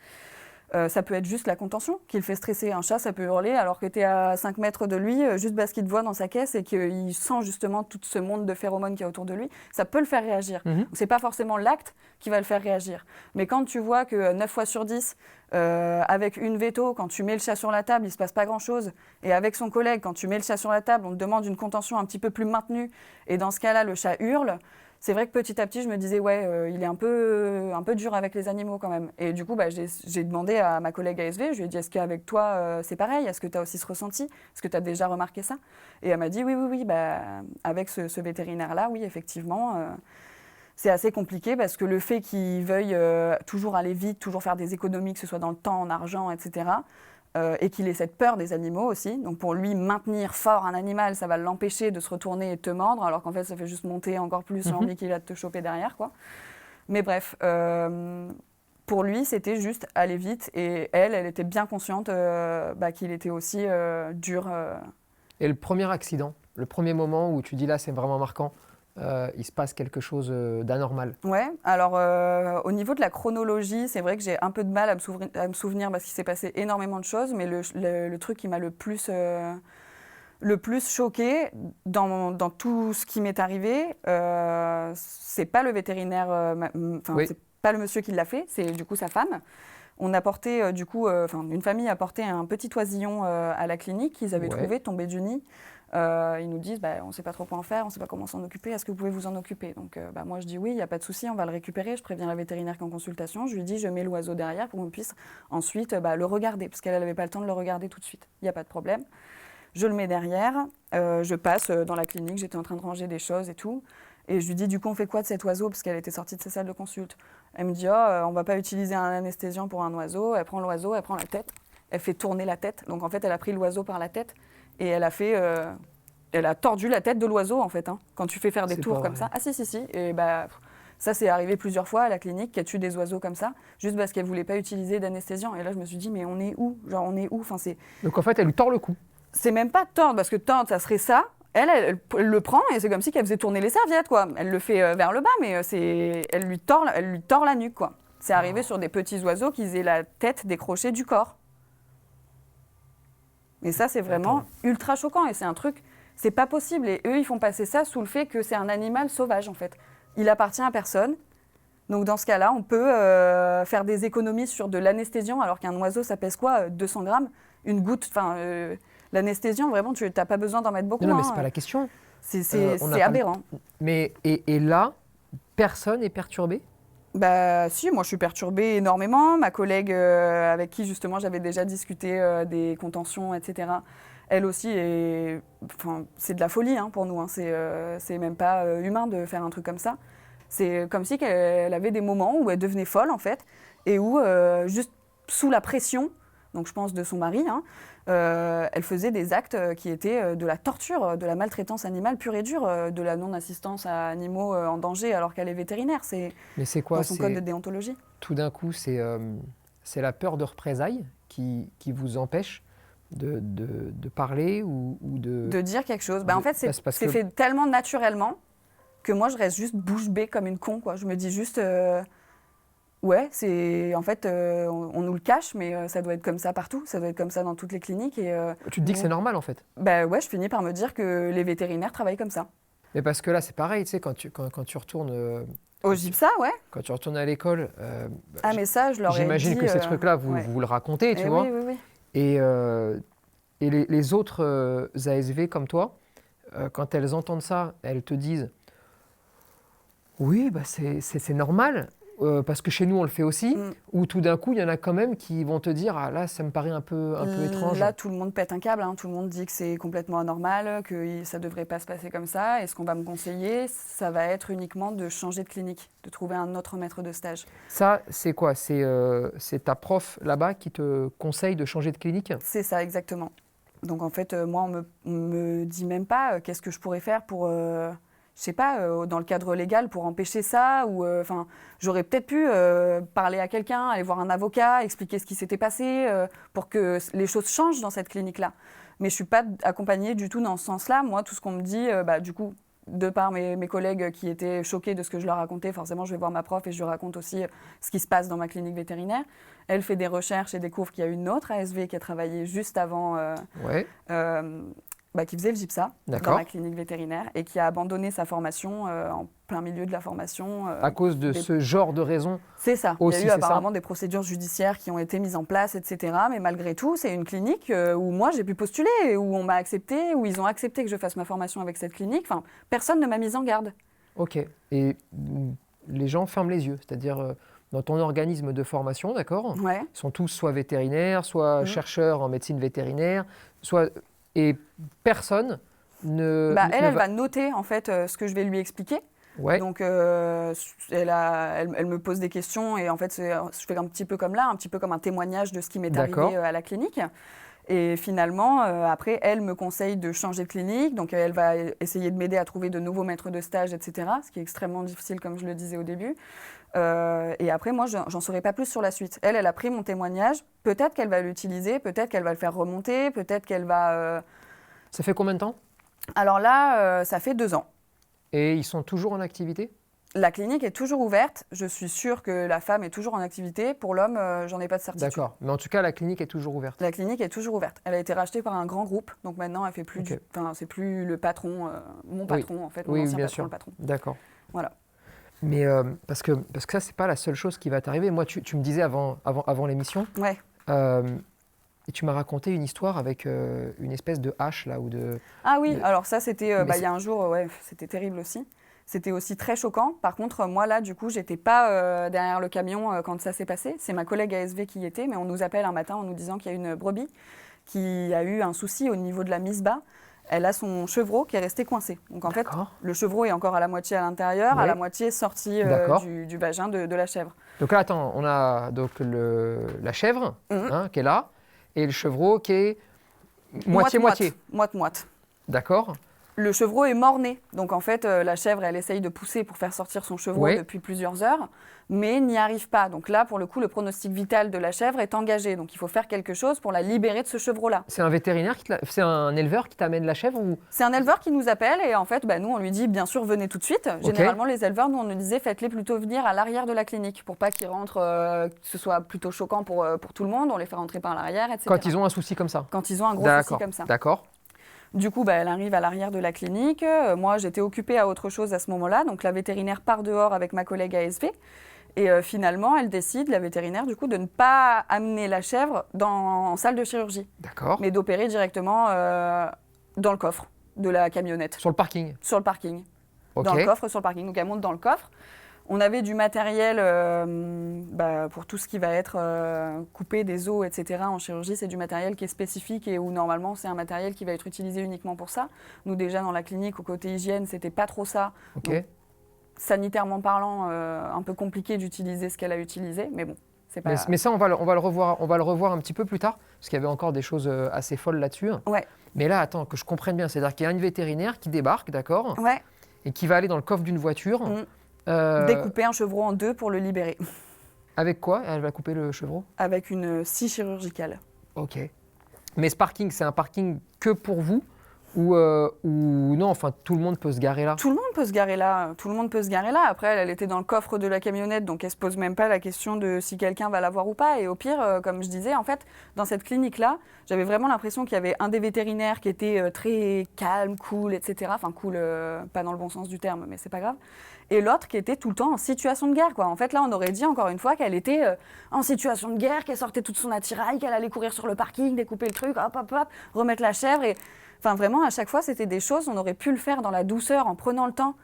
Ça peut être juste la contention qui le fait stresser. Un chat, ça peut hurler alors que tu es à 5 mètres de lui, juste parce qu'il te voit dans sa caisse et qu'il sent justement tout ce monde de phéromones qu'il y a autour de lui. Ça peut le faire réagir. C'est pas forcément l'acte qui va le faire réagir. Mais quand tu vois que 9 fois sur 10, avec une veto, quand tu mets le chat sur la table, il ne se passe pas grand-chose. Et avec son collègue, quand tu mets le chat sur la table, on te demande une contention un petit peu plus maintenue. Et dans ce cas-là, le chat hurle. C'est vrai que petit à petit, je me disais, il est un peu dur avec les animaux quand même. Et du coup, j'ai demandé à ma collègue ASV, je lui ai dit, est-ce qu'avec toi, c'est pareil? Est-ce que tu as aussi ce ressenti? Est-ce que tu as déjà remarqué ça? Et elle m'a dit, oui, avec ce vétérinaire-là, oui, effectivement, c'est assez compliqué parce que le fait qu'il veuille toujours aller vite, toujours faire des économies, que ce soit dans le temps, en argent, etc., et qu'il ait cette peur des animaux aussi. Donc pour lui, maintenir fort un animal, ça va l'empêcher de se retourner et de te mordre, alors qu'en fait, ça fait juste monter encore plus l'envie qu'il a de te choper derrière, quoi. Mais bref, pour lui, c'était juste aller vite. Et elle était bien consciente qu'il était aussi dur. Et le premier accident, le premier moment où tu dis là, c'est vraiment marquant, il se passe quelque chose d'anormal. Ouais, alors au niveau de la chronologie, c'est vrai que j'ai un peu de mal à me souvenir parce qu'il s'est passé énormément de choses, mais le truc qui m'a le plus choqué dans tout ce qui m'est arrivé, c'est pas le vétérinaire, c'est pas le monsieur qui l'a fait, c'est du coup sa femme. On a porté, une famille a porté un petit oisillon à la clinique qu'ils avaient trouvé tombé du nid. Ils nous disent, on ne sait pas trop quoi en faire, on ne sait pas comment s'en occuper, est-ce que vous pouvez vous en occuper? Donc moi je dis oui, il n'y a pas de souci, on va le récupérer, je préviens la vétérinaire qui est en consultation, je lui dis je mets l'oiseau derrière pour qu'on puisse ensuite le regarder, parce qu'elle n'avait pas le temps de le regarder tout de suite, il n'y a pas de problème. Je le mets derrière, je passe dans la clinique, j'étais en train de ranger des choses et tout, et je lui dis du coup on fait quoi de cet oiseau, parce qu'elle était sortie de sa salle de consulte. Elle me dit on ne va pas utiliser un anesthésiant pour un oiseau, elle prend l'oiseau, elle prend la tête, elle fait tourner la tête, donc en fait elle a pris l'oiseau par la tête, et elle a tordu la tête de l'oiseau, en fait, hein, quand tu fais faire des tours comme ça. Ah si. Et ça, c'est arrivé plusieurs fois à la clinique, qu'elle tue des oiseaux comme ça, juste parce qu'elle ne voulait pas utiliser d'anesthésiant. Et là, je me suis dit, mais on est où? Donc en fait, elle lui tord le cou. C'est même pas tordre, parce que tordre, ça serait ça. Elle le prend, et c'est comme si qu'elle faisait tourner les serviettes, quoi. Elle le fait vers le bas, mais elle lui tord la nuque, quoi. C'est arrivé sur des petits oiseaux qui aient la tête décrochée du corps. Et ça, c'est vraiment ultra choquant, et c'est un truc... C'est pas possible. Et eux, ils font passer ça sous le fait que c'est un animal sauvage, en fait. Il appartient à personne. Donc, dans ce cas-là, on peut faire des économies sur de l'anesthésiant, alors qu'un oiseau, ça pèse quoi? 200 grammes? Une goutte, l'anesthésiant, vraiment, tu n'as pas besoin d'en mettre beaucoup. Non, mais c'est pas la question. C'est aberrant. Mais, et là, personne n'est perturbé? Si, moi je suis perturbée énormément. Ma collègue avec qui justement j'avais déjà discuté des contentions, etc., elle aussi, c'est de la folie pour nous. C'est même pas humain de faire un truc comme ça. C'est comme si elle avait des moments où elle devenait folle en fait, et où juste sous la pression, donc je pense de son mari, elle faisait des actes qui étaient de la torture, de la maltraitance animale pure et dure, de la non-assistance à animaux en danger alors qu'elle est vétérinaire. Mais c'est quoi, dans son code de déontologie. Tout d'un coup, c'est la peur de représailles qui vous empêche de parler ou de... De dire quelque chose. En fait, c'est fait tellement naturellement que moi, je reste juste bouche bée comme une con, quoi. Je me dis juste... Ouais, en fait, on nous le cache, mais ça doit être comme ça partout. Ça doit être comme ça dans toutes les cliniques. Et, Tu te dis que c'est normal en fait. Bah ouais, je finis par me dire que les vétérinaires travaillent comme ça. Mais parce que là, c'est pareil, tu sais, quand tu retournes, Au GIPSA, ouais. quand tu retournes à l'école, Ah, mais ça, je leur ai dit... j'imagine que ces trucs-là, ouais. vous le racontez, tu Eh vois. oui, oui, oui. Et les autres ASV comme toi, quand elles entendent ça, elles te disent oui, bah c'est normal, parce que chez nous on le fait aussi, ou tout d'un coup il y en a quand même qui vont te dire ah là ça me paraît un peu étrange. Là, tout le monde pète un câble, hein. Tout le monde dit que c'est complètement anormal, que ça ne devrait pas se passer comme ça. Et ce qu'on va me conseiller, ça va être uniquement de changer de clinique, de trouver un autre maître de stage. Ça, c'est quoi? C'est ta prof là-bas qui te conseille de changer de clinique? C'est ça, exactement. Donc en fait, moi, on me dit même pas qu'est-ce que je pourrais faire pour, je sais pas, dans le cadre légal pour empêcher ça. Ou, enfin, j'aurais peut-être pu parler à quelqu'un, aller voir un avocat, expliquer ce qui s'était passé pour que les choses changent dans cette clinique-là. Mais je suis pas accompagnée du tout dans ce sens-là. Moi, tout ce qu'on me dit, du coup, de par mes collègues qui étaient choqués de ce que je leur racontais, forcément, je vais voir ma prof et je lui raconte aussi ce qui se passe dans ma clinique vétérinaire. Elle fait des recherches et découvre qu'il y a une autre ASV qui a travaillé juste avant, qui faisait le GIPSA dans ma clinique vétérinaire et qui a abandonné sa formation en plein milieu de la formation. À cause de ce genre de raison. C'est ça. Aussi, il y a eu apparemment des procédures judiciaires qui ont été mises en place, etc. Mais malgré tout, c'est une clinique où moi j'ai pu postuler, où on m'a accepté, où ils ont accepté que je fasse ma formation avec cette clinique. Enfin, personne ne m'a mise en garde. Ok. Et les gens ferment les yeux, c'est-à-dire dans ton organisme de formation, d'accord? Ouais. Ils sont tous soit vétérinaires, soit chercheurs en médecine vétérinaire, et personne ne... Elle va noter en fait ce que je vais lui expliquer. Ouais. Donc elle me pose des questions et en fait je fais un petit peu comme là, un petit peu comme un témoignage de ce qui m'est arrivé à la clinique. Et finalement, après, elle me conseille de changer de clinique. Donc elle va essayer de m'aider à trouver de nouveaux maîtres de stage, etc. Ce qui est extrêmement difficile, comme je le disais au début. Et après, moi, j'en saurai pas plus sur la suite. Elle a pris mon témoignage. Peut-être qu'elle va l'utiliser, peut-être qu'elle va le faire remonter, peut-être qu'elle va... Ça fait combien de temps? Alors là, ça fait 2 ans. Et ils sont toujours en activité? La clinique est toujours ouverte. Je suis sûre que la femme est toujours en activité. Pour l'homme, j'en ai pas de certitude. D'accord. Mais en tout cas, la clinique est toujours ouverte. La clinique est toujours ouverte. Elle a été rachetée par un grand groupe. Donc maintenant, elle fait plus c'est plus le patron, mon patron en fait, mon ancien patron, le patron. D'accord. Voilà. Mais parce que ça, c'est pas la seule chose qui va t'arriver. Moi, tu me disais avant l'émission, ouais. Et tu m'as raconté une histoire avec une espèce de hache là ou de. Ah oui, alors ça c'était, il y a un jour, c'était terrible aussi. C'était aussi très choquant. Par contre, moi là, du coup, j'étais pas derrière le camion quand ça s'est passé. C'est ma collègue ASV qui y était, mais on nous appelle un matin en nous disant qu'il y a une brebis qui a eu un souci au niveau de la mise bas. Elle a son chevreau qui est resté coincé. Donc en fait, le chevreau est encore à la moitié à l'intérieur, à la moitié sorti du vagin de la chèvre. Donc là, attends, on a donc la chèvre qui est là, et le chevreau qui est moitié-moitié. Moite-moite. D'accord. Le chevreau est mort-né. Donc en fait, la chèvre, elle essaye de pousser pour faire sortir son chevreau depuis plusieurs heures, mais n'y arrive pas. Donc là, pour le coup, le pronostic vital de la chèvre est engagé. Donc il faut faire quelque chose pour la libérer de ce chevreau-là. C'est un vétérinaire, c'est un éleveur qui t'amène la chèvre ou... C'est un éleveur qui nous appelle et en fait, nous, on lui dit, bien sûr, venez tout de suite. Généralement, les éleveurs, nous, on nous disait, faites-les plutôt venir à l'arrière de la clinique pour pas qu'ils rentrent, que ce soit plutôt choquant pour tout le monde. On les fait rentrer par l'arrière, etc. Quand ils ont un souci comme ça. Quand ils ont un gros souci comme ça. D'accord. Du coup, elle arrive à l'arrière de la clinique. Moi, j'étais occupée à autre chose à ce moment-là. Donc, la vétérinaire part dehors avec ma collègue ASV. Et finalement, elle décide, la vétérinaire, du coup, de ne pas amener la chèvre en salle de chirurgie. D'accord. Mais d'opérer directement dans le coffre de la camionnette. Sur le parking? Sur le parking. Okay. Dans le coffre, sur le parking. Donc, elle monte dans le coffre. On avait du matériel pour tout ce qui va être coupé des os, etc. En chirurgie, c'est du matériel qui est spécifique et où normalement, c'est un matériel qui va être utilisé uniquement pour ça. Nous, déjà, dans la clinique, au côté hygiène, c'était pas trop ça. Okay. Donc, sanitairement parlant, un peu compliqué d'utiliser ce qu'elle a utilisé, mais bon, c'est pas... Mais ça, on va le revoir un petit peu plus tard, parce qu'il y avait encore des choses assez folles là-dessus. Ouais. Mais là, attends, que je comprenne bien, c'est-à-dire qu'il y a une vétérinaire qui débarque, d'accord? Ouais. Et qui va aller dans le coffre d'une voiture. Découper un chevreau en 2 pour le libérer. Avec quoi elle va couper le chevreau? Avec une scie chirurgicale. Ok. Mais ce parking, c'est un parking que pour vous Ou non, enfin, tout le monde peut se garer là. Tout le monde peut se garer là. Tout le monde peut se garer là. Après, elle était dans le coffre de la camionnette, donc elle se pose même pas la question de si quelqu'un va la voir ou pas. Et au pire, comme je disais, en fait, dans cette clinique-là, j'avais vraiment l'impression qu'il y avait un des vétérinaires qui était très calme, cool, etc. Enfin, cool, pas dans le bon sens du terme, mais c'est pas grave. Et l'autre qui était tout le temps en situation de guerre, quoi. En fait, là, on aurait dit encore une fois qu'elle était en situation de guerre, qu'elle sortait toute son attirail, qu'elle allait courir sur le parking, découper le truc, hop, hop, hop, remettre la chèvre. Et enfin, vraiment, à chaque fois, c'était des choses, on aurait pu le faire dans la douceur, en prenant le temps.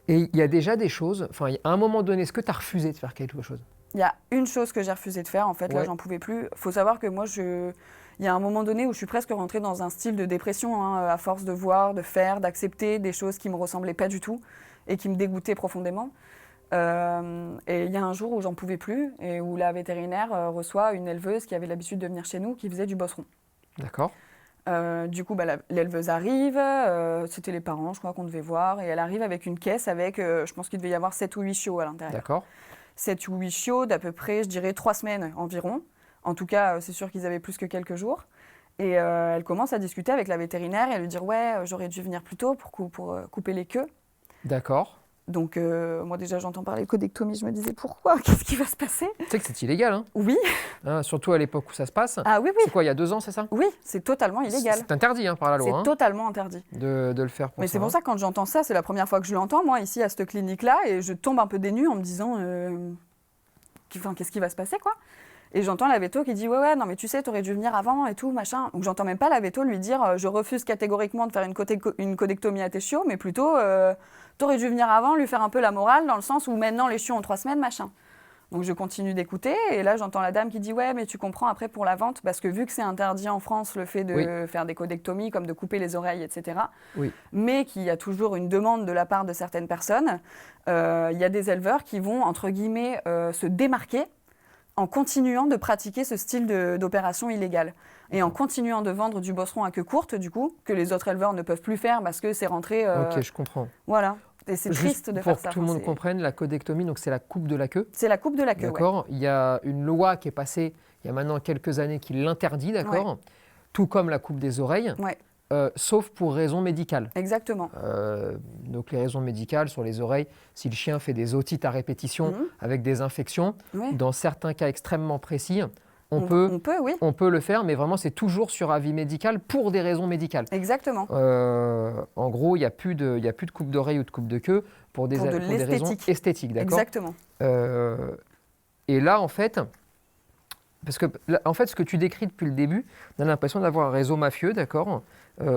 Et il y a déjà des choses, enfin, à un moment donné, est-ce que tu as refusé de faire quelque chose? Il y a une chose que j'ai refusé de faire, en fait, là, Ouais. j'en pouvais plus. Il faut savoir que moi, il y a un moment donné où je suis presque rentrée dans un style de dépression, hein, à force de voir, de faire, d'accepter des choses qui me ressemblaient pas du tout et qui me dégoûtaient profondément. Et il y a un jour où j'en pouvais plus et où la vétérinaire reçoit une éleveuse qui avait l'habitude de venir chez nous, qui faisait du bosseron. D'accord. Du coup, l'éleveuse arrive, c'était les parents, je crois qu'on devait voir, et elle arrive avec une caisse avec, je pense qu'il devait y avoir 7 ou 8 chiots à l'intérieur. D'accord. 7 ou 8 chiots d'à peu près, je dirais, 3 semaines environ. En tout cas, c'est sûr qu'ils avaient plus que quelques jours. Et elle commence à discuter avec la vétérinaire et à lui dire « Ouais, j'aurais dû venir plus tôt pour couper les queues. » D'accord. Donc, moi déjà, j'entends parler de codectomie, je me disais « Pourquoi? Qu'est-ce qui va se passer ?» Tu sais que c'est illégal, hein, Oui, surtout à l'époque où ça se passe. ah oui, C'est oui, quoi, il y a 2 ans, c'est ça? oui, c'est totalement illégal. C'est interdit hein, par la C'est loi hein, totalement interdit. de le faire pour Mais ça. c'est pour ça que quand j'entends ça, c'est la première fois que je l'entends, moi, ici, à cette clinique-là, et je tombe un peu des nues en me disant qu'est-ce qui va se passer, quoi. Et j'entends la véto qui dit ouais, non, mais tu sais, t'aurais dû venir avant et tout, machin. Donc j'entends même pas la véto lui dire je refuse catégoriquement de faire une codectomie à tes chiots, mais plutôt t'aurais dû venir avant, lui faire un peu la morale, dans le sens où maintenant les chiots ont 3 semaines, machin. Donc je continue d'écouter, et là j'entends la dame qui dit ouais, mais tu comprends après pour la vente, parce que vu que c'est interdit en France le fait de faire des codectomies, comme de couper les oreilles, etc., Oui. mais qu'il y a toujours une demande de la part de certaines personnes, il y a des éleveurs qui vont, entre guillemets, se démarquer en continuant de pratiquer ce style d'opération illégale. Et en continuant de vendre du bosseron à queue courte, du coup, que les autres éleveurs ne peuvent plus faire parce que c'est rentré... Ok, je comprends. Voilà. Et c'est triste de faire ça. Pour que tout le monde comprenne, la codectomie, donc c'est la coupe de la queue. C'est la coupe de la queue, D'accord. Il y a une loi qui est passée il y a maintenant quelques années qui l'interdit, d'accord. Tout comme la coupe des oreilles, sauf pour raisons médicales. Exactement. Donc les raisons médicales sur les oreilles, si le chien fait des otites à répétition avec des infections, dans certains cas extrêmement précis, on peut le faire, mais vraiment c'est toujours sur avis médical pour des raisons médicales. Exactement. En gros, il n'y a plus de coupe d'oreille ou de coupe de queue pour des raisons esthétiques, d'accord. Exactement. Et là, en fait, parce que ce que tu décris depuis le début, on a l'impression d'avoir un réseau mafieux, d'accord,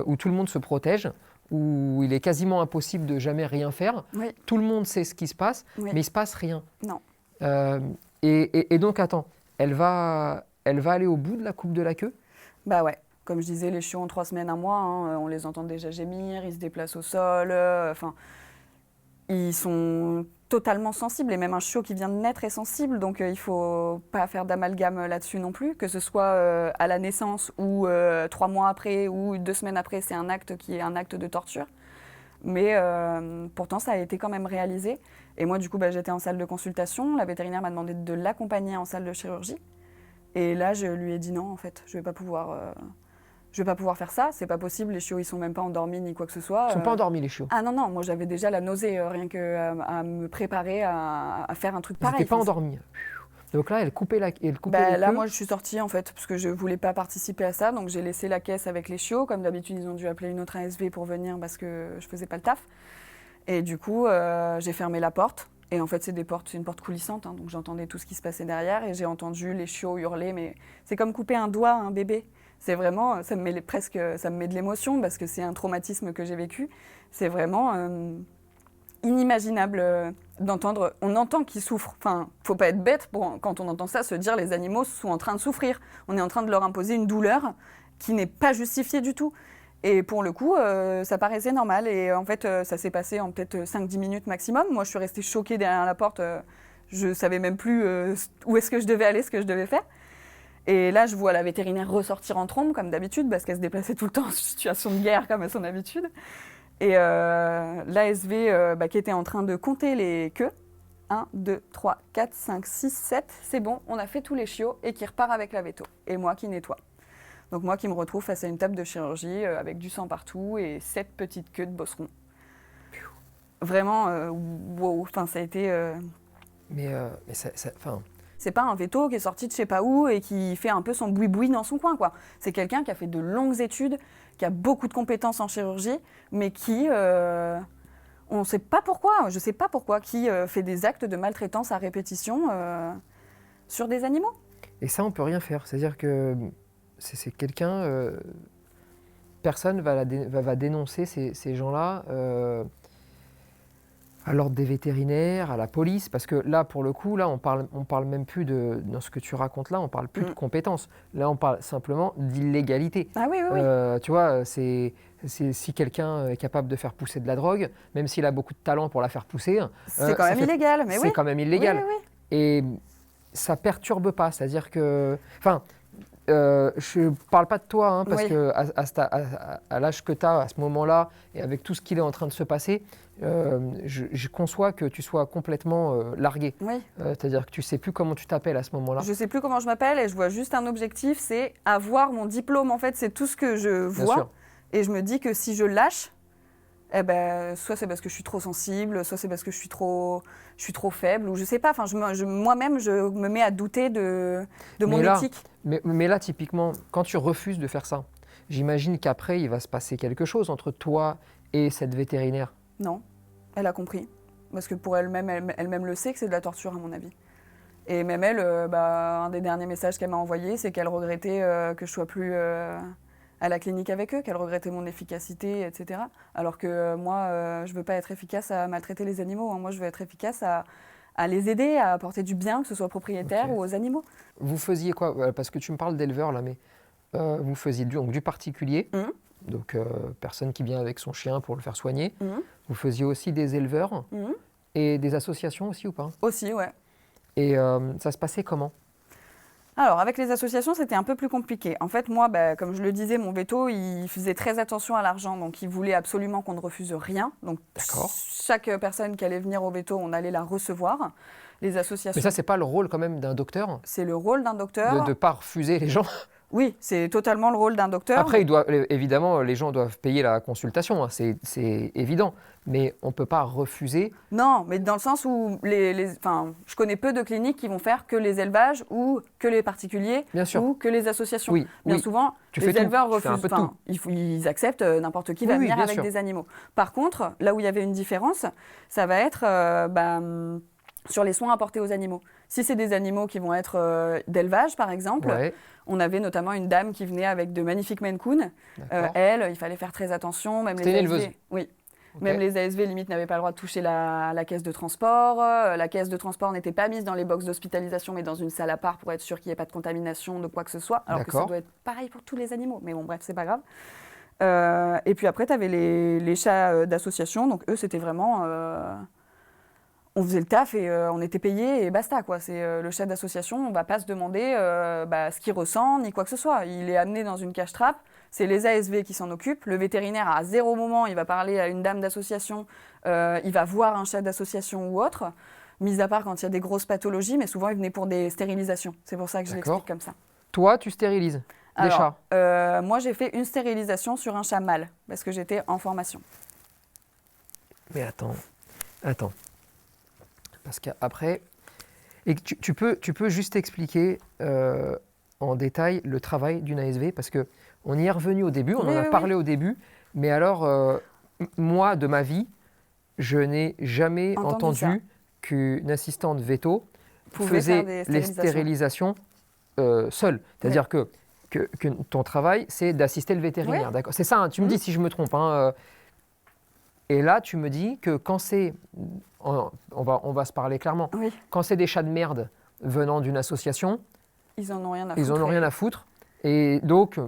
où tout le monde se protège, où il est quasiment impossible de jamais rien faire. Oui. Tout le monde sait ce qui se passe, mais il ne se passe rien. Non. Et donc, attends, elle va aller au bout de la coupe de la queue? Bah ouais. Comme je disais, les chiots ont 3 semaines, 1 mois. Hein, on les entend déjà gémir, ils se déplacent au sol. Ils sont totalement sensibles. Et même un chiot qui vient de naître est sensible. Donc, il ne faut pas faire d'amalgame là-dessus non plus. Que ce soit à la naissance ou 3 mois après ou 2 semaines après, c'est un acte qui est un acte de torture. Mais pourtant, ça a été quand même réalisé. Et moi, du coup, j'étais en salle de consultation. La vétérinaire m'a demandé de l'accompagner en salle de chirurgie. Et là, je lui ai dit non, en fait, je vais pas pouvoir faire ça. C'est pas possible. Les chiots, ils sont même pas endormis ni quoi que ce soit. Ils sont pas endormis, les chiots? Ah non, moi, j'avais déjà la nausée, rien qu'à me préparer à faire un truc pareil. Ils n'étaient pas endormis. Donc là, elle coupait les queues. Là, moi, je suis sortie, en fait, parce que je voulais pas participer à ça. Donc, j'ai laissé la caisse avec les chiots. Comme d'habitude, ils ont dû appeler une autre ASV pour venir parce que je faisais pas le taf. Et du coup, j'ai fermé la porte. Et en fait, c'est une porte coulissante, hein, donc j'entendais tout ce qui se passait derrière et j'ai entendu les chiots hurler. Mais c'est comme couper un doigt à un bébé. C'est vraiment, ça me met de l'émotion parce que c'est un traumatisme que j'ai vécu. C'est vraiment inimaginable d'entendre. On entend qu'ils souffrent. Enfin, faut pas être bête quand on entend ça, se dire les animaux sont en train de souffrir. On est en train de leur imposer une douleur qui n'est pas justifiée du tout. Et pour le coup, ça paraissait normal. Et en fait, ça s'est passé en peut-être 5-10 minutes maximum. Moi, je suis restée choquée derrière la porte. Je ne savais même plus où est-ce que je devais aller, ce que je devais faire. Et là, je vois la vétérinaire ressortir en trombe, comme d'habitude, parce qu'elle se déplaçait tout le temps en situation de guerre, comme à son habitude. Et l'ASV qui était en train de compter les queues. 1, 2, 3, 4, 5, 6, 7. C'est bon, on a fait tous les chiots et qui repart avec la véto. Et moi qui nettoie. Donc moi qui me retrouve face à une table de chirurgie avec du sang partout et 7 petites queues de bosseron. Vraiment, wow, enfin ça a été... Mais enfin, C'est pas un veto qui est sorti de je sais pas où et qui fait un peu son boui-boui dans son coin, quoi. C'est quelqu'un qui a fait de longues études, qui a beaucoup de compétences en chirurgie, mais qui, on ne sait pas pourquoi, je sais pas pourquoi, qui fait des actes de maltraitance à répétition sur des animaux. et ça, on peut rien faire. C'est-à-dire que c'est quelqu'un, personne va dénoncer ces gens-là à l'ordre des vétérinaires, à la police, parce que là, pour le coup, là, on parle même plus dans ce que tu racontes là, on parle plus de compétences. Là, on parle simplement d'illégalité. Ah oui, oui, oui. Tu vois, c'est si quelqu'un est capable de faire pousser de la drogue, même s'il a beaucoup de talent pour la faire pousser, C'est quand même illégal, mais oui. C'est quand même illégal. Oui, oui, oui. Et ça perturbe pas, c'est-à-dire que, enfin, je parle pas de toi, hein, parce Oui. que à l'âge que tu as à ce moment-là, et avec tout ce qu'il est en train de se passer, je conçois que tu sois complètement largué. Oui. C'est-à-dire que tu sais plus comment tu t'appelles à ce moment-là. Je sais plus comment je m'appelle et je vois juste un objectif, c'est avoir mon diplôme. En fait, c'est tout ce que je Bien vois. sûr. Et je me dis que si je lâche, eh ben, soit c'est parce que je suis trop sensible, soit c'est parce que je suis trop faible, ou je sais pas. Enfin, moi-même, je me mets à douter de mon éthique. Mais là, typiquement, quand tu refuses de faire ça, j'imagine qu'après, il va se passer quelque chose entre toi et cette vétérinaire. Non, elle a compris. Parce que pour elle-même, elle-même le sait que c'est de la torture, à mon avis. Et même elle, un des derniers messages qu'elle m'a envoyé, c'est qu'elle regrettait que je sois plus à la clinique avec eux, qu'elle regrettait mon efficacité, etc. Alors que moi, je veux pas être efficace à maltraiter les animaux. Hein. Moi, je veux être efficace à les aider, à apporter du bien, que ce soit aux propriétaires ou aux animaux. Vous faisiez quoi? Parce que tu me parles d'éleveur là, mais vous faisiez du particulier, donc personne qui vient avec son chien pour le faire soigner. Vous faisiez aussi des éleveurs et des associations aussi ou pas? Aussi, ouais. Et ça se passait comment? Alors, avec les associations, c'était un peu plus compliqué. En fait, moi, comme je le disais, mon veto, il faisait très attention à l'argent. Donc, il voulait absolument qu'on ne refuse rien. Donc, chaque personne qui allait venir au veto, on allait la recevoir. Les associations... Mais ça, c'est pas le rôle quand même d'un docteur? C'est le rôle d'un docteur. De ne pas refuser les gens? Oui, c'est totalement le rôle d'un docteur. Après, évidemment, les gens doivent payer la consultation, hein, c'est évident. Mais on ne peut pas refuser. Non, mais dans le sens où je connais peu de cliniques qui vont faire que les élevages ou que les particuliers ou que les associations. Oui, Bien souvent, les éleveurs refusent. Ils acceptent n'importe qui va venir avec des animaux. Par contre, là où il y avait une différence, ça va être sur les soins apportés aux animaux. Si c'est des animaux qui vont être d'élevage, par exemple, on avait notamment une dame qui venait avec de magnifiques Maine Coon. Elle, il fallait faire très attention. Même C'était les une ASV, éleveuse. Oui. Okay. Même les ASV, limite, n'avaient pas le droit de toucher la caisse de transport. La caisse de transport n'était pas mise dans les box d'hospitalisation, mais dans une salle à part pour être sûr qu'il n'y ait pas de contamination, de quoi que ce soit. Alors que ça doit être pareil pour tous les animaux. Mais bon, bref, c'est pas grave. Et puis après, tu avais les chats d'association. Donc eux, c'était vraiment... on faisait le taf et on était payé et basta, quoi. C'est le chat d'association, on ne va pas se demander ce qu'il ressent ni quoi que ce soit. Il est amené dans une cage-trappe. C'est les ASV qui s'en occupent. Le vétérinaire, à 0 moment, il va parler à une dame d'association, il va voir un chat d'association ou autre, mis à part quand il y a des grosses pathologies, mais souvent, il venait pour des stérilisations. C'est pour ça que je l'explique comme ça. Toi, tu stérilises des chats? Moi, j'ai fait une stérilisation sur un chat mâle, parce que j'étais en formation. Mais attends. Parce qu'après... Et tu peux juste expliquer en détail le travail d'une ASV, parce que on y est revenu au début, on en a parlé au début, mais alors, moi, de ma vie, je n'ai jamais entendu qu'une assistante veto faisait les stérilisations seule. C'est-à-dire que ton travail, c'est d'assister le vétérinaire. Oui. D'accord. C'est ça, hein, tu me dis si je me trompe. Hein, et là, tu me dis que quand c'est... On va se parler clairement. Oui. Quand c'est des chats de merde venant d'une association, ils n'en ont rien à foutre. Ils n'en ont rien à foutre. Et donc,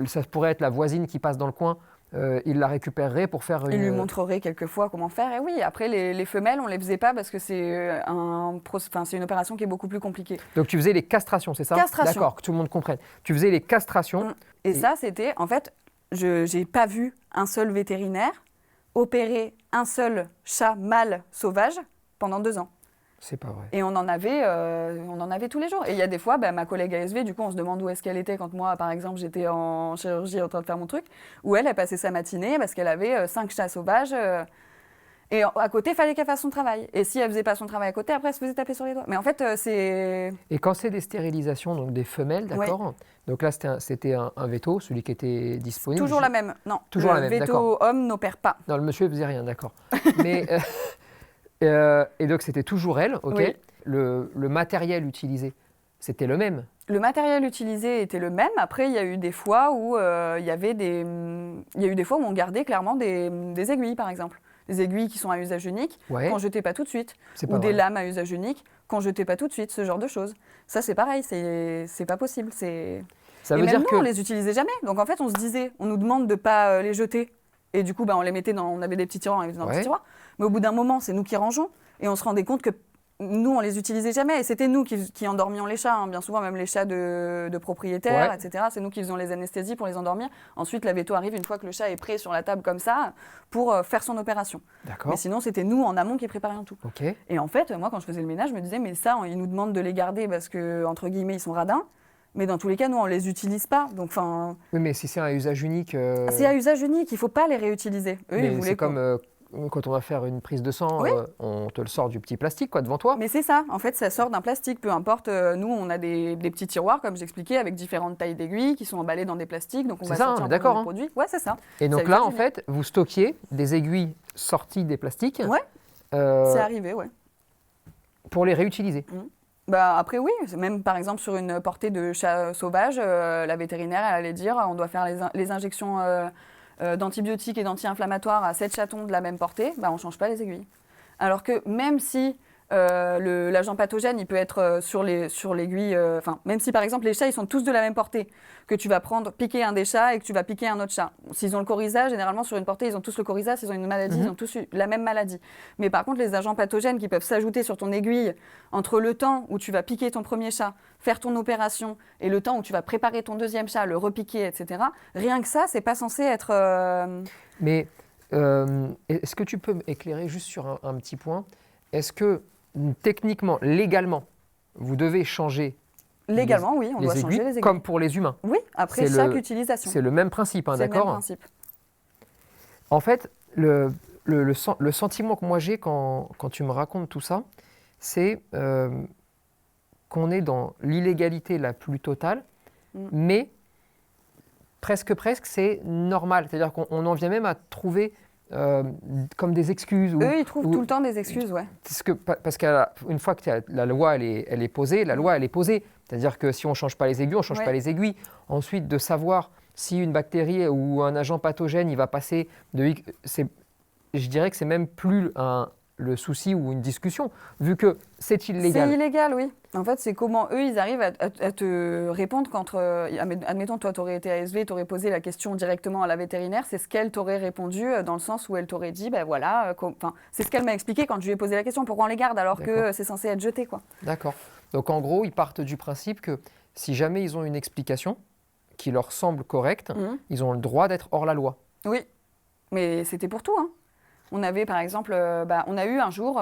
ça pourrait être la voisine qui passe dans le coin, il la récupérerait pour faire une... Il lui montrerait quelquefois comment faire. Et oui, après, les femelles, on ne les faisait pas parce que c'est une opération qui est beaucoup plus compliquée. Donc, tu faisais les castrations, c'est ça? Castrations. D'accord, que tout le monde comprenne. Tu faisais les castrations. Et ça, c'était... En fait, je n'ai pas vu un seul vétérinaire opérer un seul chat mâle sauvage pendant 2 ans. C'est pas vrai. Et on en avait tous les jours. Et il y a des fois, ma collègue ASV, du coup, on se demande où est-ce qu'elle était quand moi, par exemple, j'étais en chirurgie en train de faire mon truc, où elle passait sa matinée parce qu'elle avait 5 chats sauvages. Et à côté, il fallait qu'elle fasse son travail. Et si elle faisait pas son travail à côté, après, elle se faisait taper sur les doigts. Mais en fait, c'est... Et quand c'est des stérilisations, donc des femelles, d'accord. Donc là, c'était un veto, celui qui était disponible. Toujours la même. Non, toujours le la même, veto d'accord. homme n'opère pas. Non, le monsieur ne faisait rien, d'accord. Mais, et donc, c'était toujours elle, ok. Oui. Le matériel utilisé, c'était le même. Le matériel utilisé était le même. Après, il y a eu des fois où on gardait clairement des aiguilles, par exemple. Des aiguilles qui sont à usage unique, qu'on ne jetait pas tout de suite. Ou des lames à usage unique, qu'on ne jetait pas tout de suite, ce genre de choses. Ça, c'est pareil, c'est pas possible. Ça veut dire que... on les utilisait jamais. Donc en fait, on se disait, on nous demande de ne pas les jeter. Et du coup, on les mettait on avait des petits tiroirs, on les mettait dans des petits tiroirs. Mais au bout d'un moment, c'est nous qui rangeons. Et on se rendait compte que nous, on les utilisait jamais. Et c'était nous qui endormions les chats. Hein. Bien souvent, même les chats de propriétaires, etc. C'est nous qui faisions les anesthésies pour les endormir. Ensuite, la veto arrive une fois que le chat est prêt sur la table comme ça pour faire son opération. D'accord. Mais sinon, c'était nous en amont qui préparions tout. Okay. Et en fait, moi, quand je faisais le ménage, je me disais, mais ça, ils nous demandent de les garder parce que, entre guillemets, ils sont radins. Mais dans tous les cas, nous, on ne les utilise pas. Donc, oui, mais si c'est un usage unique... C'est à usage unique, il ne faut pas les réutiliser. Eux, mais ils voulaient c'est comme... quand on va faire une prise de sang, on te le sort du petit plastique devant toi. Mais c'est ça, en fait, ça sort d'un plastique, peu importe. Nous, on a des petits tiroirs, comme j'expliquais, avec différentes tailles d'aiguilles qui sont emballées dans des plastiques. Donc, on va sortir un produit. Ouais, c'est ça. Et donc là, en fait, vous stockiez des aiguilles sorties des plastiques. Ouais, c'est arrivé, ouais. Pour les réutiliser. Après, oui. Même, par exemple, sur une portée de chats sauvages, la vétérinaire, elle allait dire, on doit faire les injections... d'antibiotiques et d'anti-inflammatoires à 7 chatons de la même portée, on ne change pas les aiguilles. Alors que même si l'agent pathogène, il peut être sur l'aiguille, même si par exemple les chats, ils sont tous de la même portée, que tu vas piquer un des chats et que tu vas piquer un autre chat. S'ils ont le coryza, généralement sur une portée, ils ont tous le coryza, s'ils ont une maladie, ils ont tous eu la même maladie. Mais par contre, les agents pathogènes qui peuvent s'ajouter sur ton aiguille entre le temps où tu vas piquer ton premier chat, faire ton opération, et le temps où tu vas préparer ton deuxième chat, le repiquer, etc., rien que ça, c'est pas censé être... Mais est-ce que tu peux m'éclairer juste sur un petit point ? Est-ce que techniquement, légalement, vous devez changer légalement, oui, on doit changer les aiguilles. Comme pour les humains. Oui, après chaque utilisation. C'est le même principe, hein, d'accord ? C'est le même principe. En fait, le sentiment que moi j'ai quand tu me racontes tout ça, c'est qu'on est dans l'illégalité la plus totale, mais presque, c'est normal. C'est-à-dire qu'on en vient même à trouver... comme des excuses. Eux, ils trouvent tout le temps des excuses, ouais. Parce qu'une fois que la loi elle est posée, la loi elle est posée. C'est-à-dire que si on ne change pas les aiguilles, on ne change pas les aiguilles. Ensuite, de savoir si une bactérie ou un agent pathogène, il va passer de... Je dirais que c'est même plus le souci ou une discussion, vu que c'est illégal. C'est illégal, oui. En fait, c'est comment eux, ils arrivent à te répondre quand, admettons, toi, tu aurais été ASV, tu aurais posé la question directement à la vétérinaire, c'est ce qu'elle t'aurait répondu dans le sens où elle t'aurait dit, c'est ce qu'elle m'a expliqué quand je lui ai posé la question, pourquoi on les garde alors que c'est censé être jeté, quoi. D'accord. Donc, en gros, ils partent du principe que si jamais ils ont une explication qui leur semble correcte, ils ont le droit d'être hors la loi. Oui, mais c'était pour tout, hein. On avait, par exemple, on a eu un jour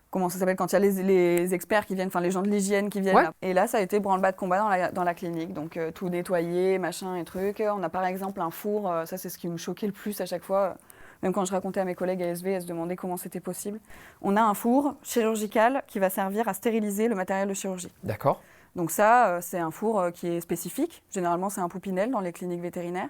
comment ça s'appelle quand il y a les experts qui viennent, enfin les gens de l'hygiène qui viennent. Ouais. Là. Et là, ça a été branle-bas de combat dans la clinique. Donc, tout nettoyer, machin et trucs. On a par exemple un four, ça c'est ce qui me choquait le plus à chaque fois. Même quand je racontais à mes collègues ASV, elles se demandaient comment c'était possible. On a un four chirurgical qui va servir à stériliser le matériel de chirurgie. D'accord. Donc ça, c'est un four qui est spécifique. Généralement, c'est un Poupinel dans les cliniques vétérinaires.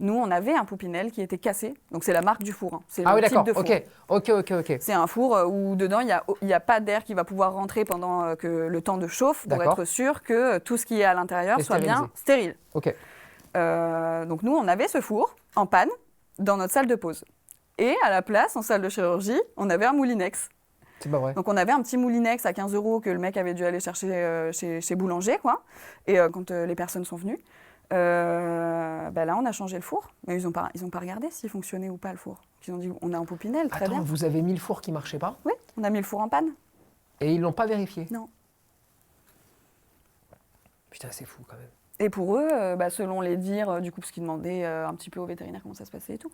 Nous, on avait un Poupinel qui était cassé. Donc, c'est la marque du four. Hein. C'est le type de four. Ok. C'est un four où, dedans, il n'y a pas d'air qui va pouvoir rentrer pendant que le temps de chauffe pour être sûr que tout ce qui est à l'intérieur soit bien stérile. Ok. Donc, nous, on avait ce four en panne dans notre salle de pause. Et à la place, en salle de chirurgie, on avait un Moulinex. C'est pas vrai. Donc, on avait un petit Moulinex à 15 € que le mec avait dû aller chercher chez Boulanger, quoi. Et quand les personnes sont venues. Là, on a changé le four, mais ils ont pas regardé s'il fonctionnait ou pas le four. Ils ont dit, on a un Poupinel, très bien. Attends, vous avez mis le four qui marchait pas ? Oui, on a mis le four en panne. Et ils l'ont pas vérifié ? Non. Putain, c'est fou quand même. Et pour eux, selon les dires, du coup, parce qu'ils demandaient un petit peu au vétérinaire comment ça se passait et tout,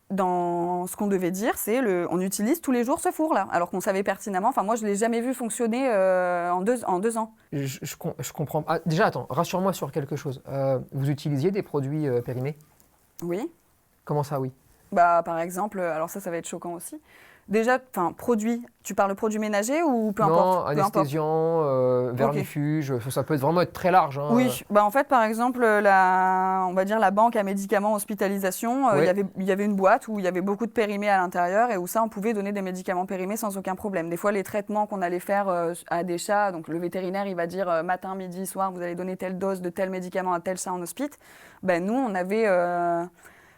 dans ce qu'on devait dire, c'est on utilise tous les jours ce four-là, alors qu'on savait pertinemment. Enfin, moi, je ne l'ai jamais vu fonctionner en 2 ans. Je comprends. Ah, déjà, attends, rassure-moi sur quelque chose. Vous utilisiez des produits périmés? Oui. Comment ça, oui? Bah, par exemple, alors ça va être choquant aussi. Déjà, produit, tu parles produits ménagers ou peu importe? Non, anesthésiant, vermifuge, ça peut vraiment être très large. Hein. Oui, bah en fait, par exemple, on va dire la banque à médicaments hospitalisation, Ouais. il y avait une boîte où il y avait beaucoup de périmés à l'intérieur et où ça, on pouvait donner des médicaments périmés sans aucun problème. Des fois, les traitements qu'on allait faire à des chats, donc le vétérinaire, il va dire matin, midi, soir, vous allez donner telle dose de tel médicament à tel chat en hospice. Ben, nous, on avait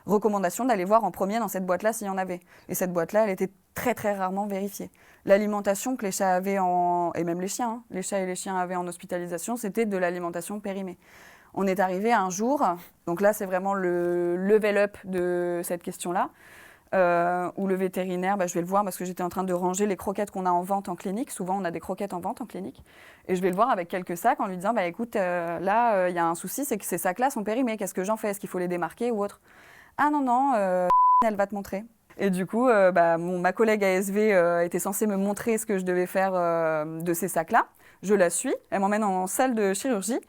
recommandation d'aller voir en premier dans cette boîte-là s'il y en avait. Et cette boîte-là, elle était très très rarement vérifiée. L'alimentation que les chats avaient et même les chiens, hein, les chats et les chiens avaient en hospitalisation, c'était de l'alimentation périmée. On est arrivé un jour, donc là c'est vraiment le level up de cette question-là, où le vétérinaire, je vais le voir parce que j'étais en train de ranger les croquettes qu'on a en vente en clinique. Souvent on a des croquettes en vente en clinique. Et je vais le voir avec quelques sacs en lui disant, écoute, là il y a un souci, c'est que ces sacs-là sont périmés, qu'est-ce que j'en fais? Est-ce qu'il faut les démarquer ou autre? Ah non, elle va te montrer. Et du coup, ma collègue ASV était censée me montrer ce que je devais faire de ces sacs-là. Je la suis, elle m'emmène en salle de chirurgie.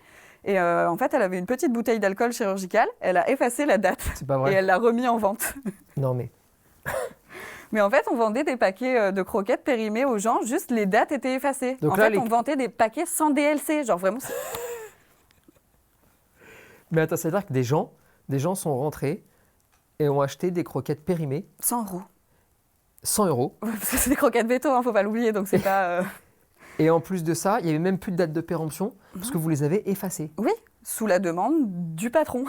Et en fait, elle avait une petite bouteille d'alcool chirurgical. Elle a effacé la date. C'est pas vrai. Et elle l'a remis en vente. Non mais. Mais en fait, on vendait des paquets de croquettes périmés aux gens, juste les dates étaient effacées. Donc en là, fait, on vendait des paquets sans DLC. Genre vraiment. Mais attends, c'est-à-dire que des gens sont rentrés et ont acheté des croquettes périmées. 100 €. 100 €. Parce que c'est des croquettes veto, faut pas l'oublier, donc c'est pas... Et en plus de ça, il n'y avait même plus de date de péremption parce que vous les avez effacées. Oui, sous la demande du patron.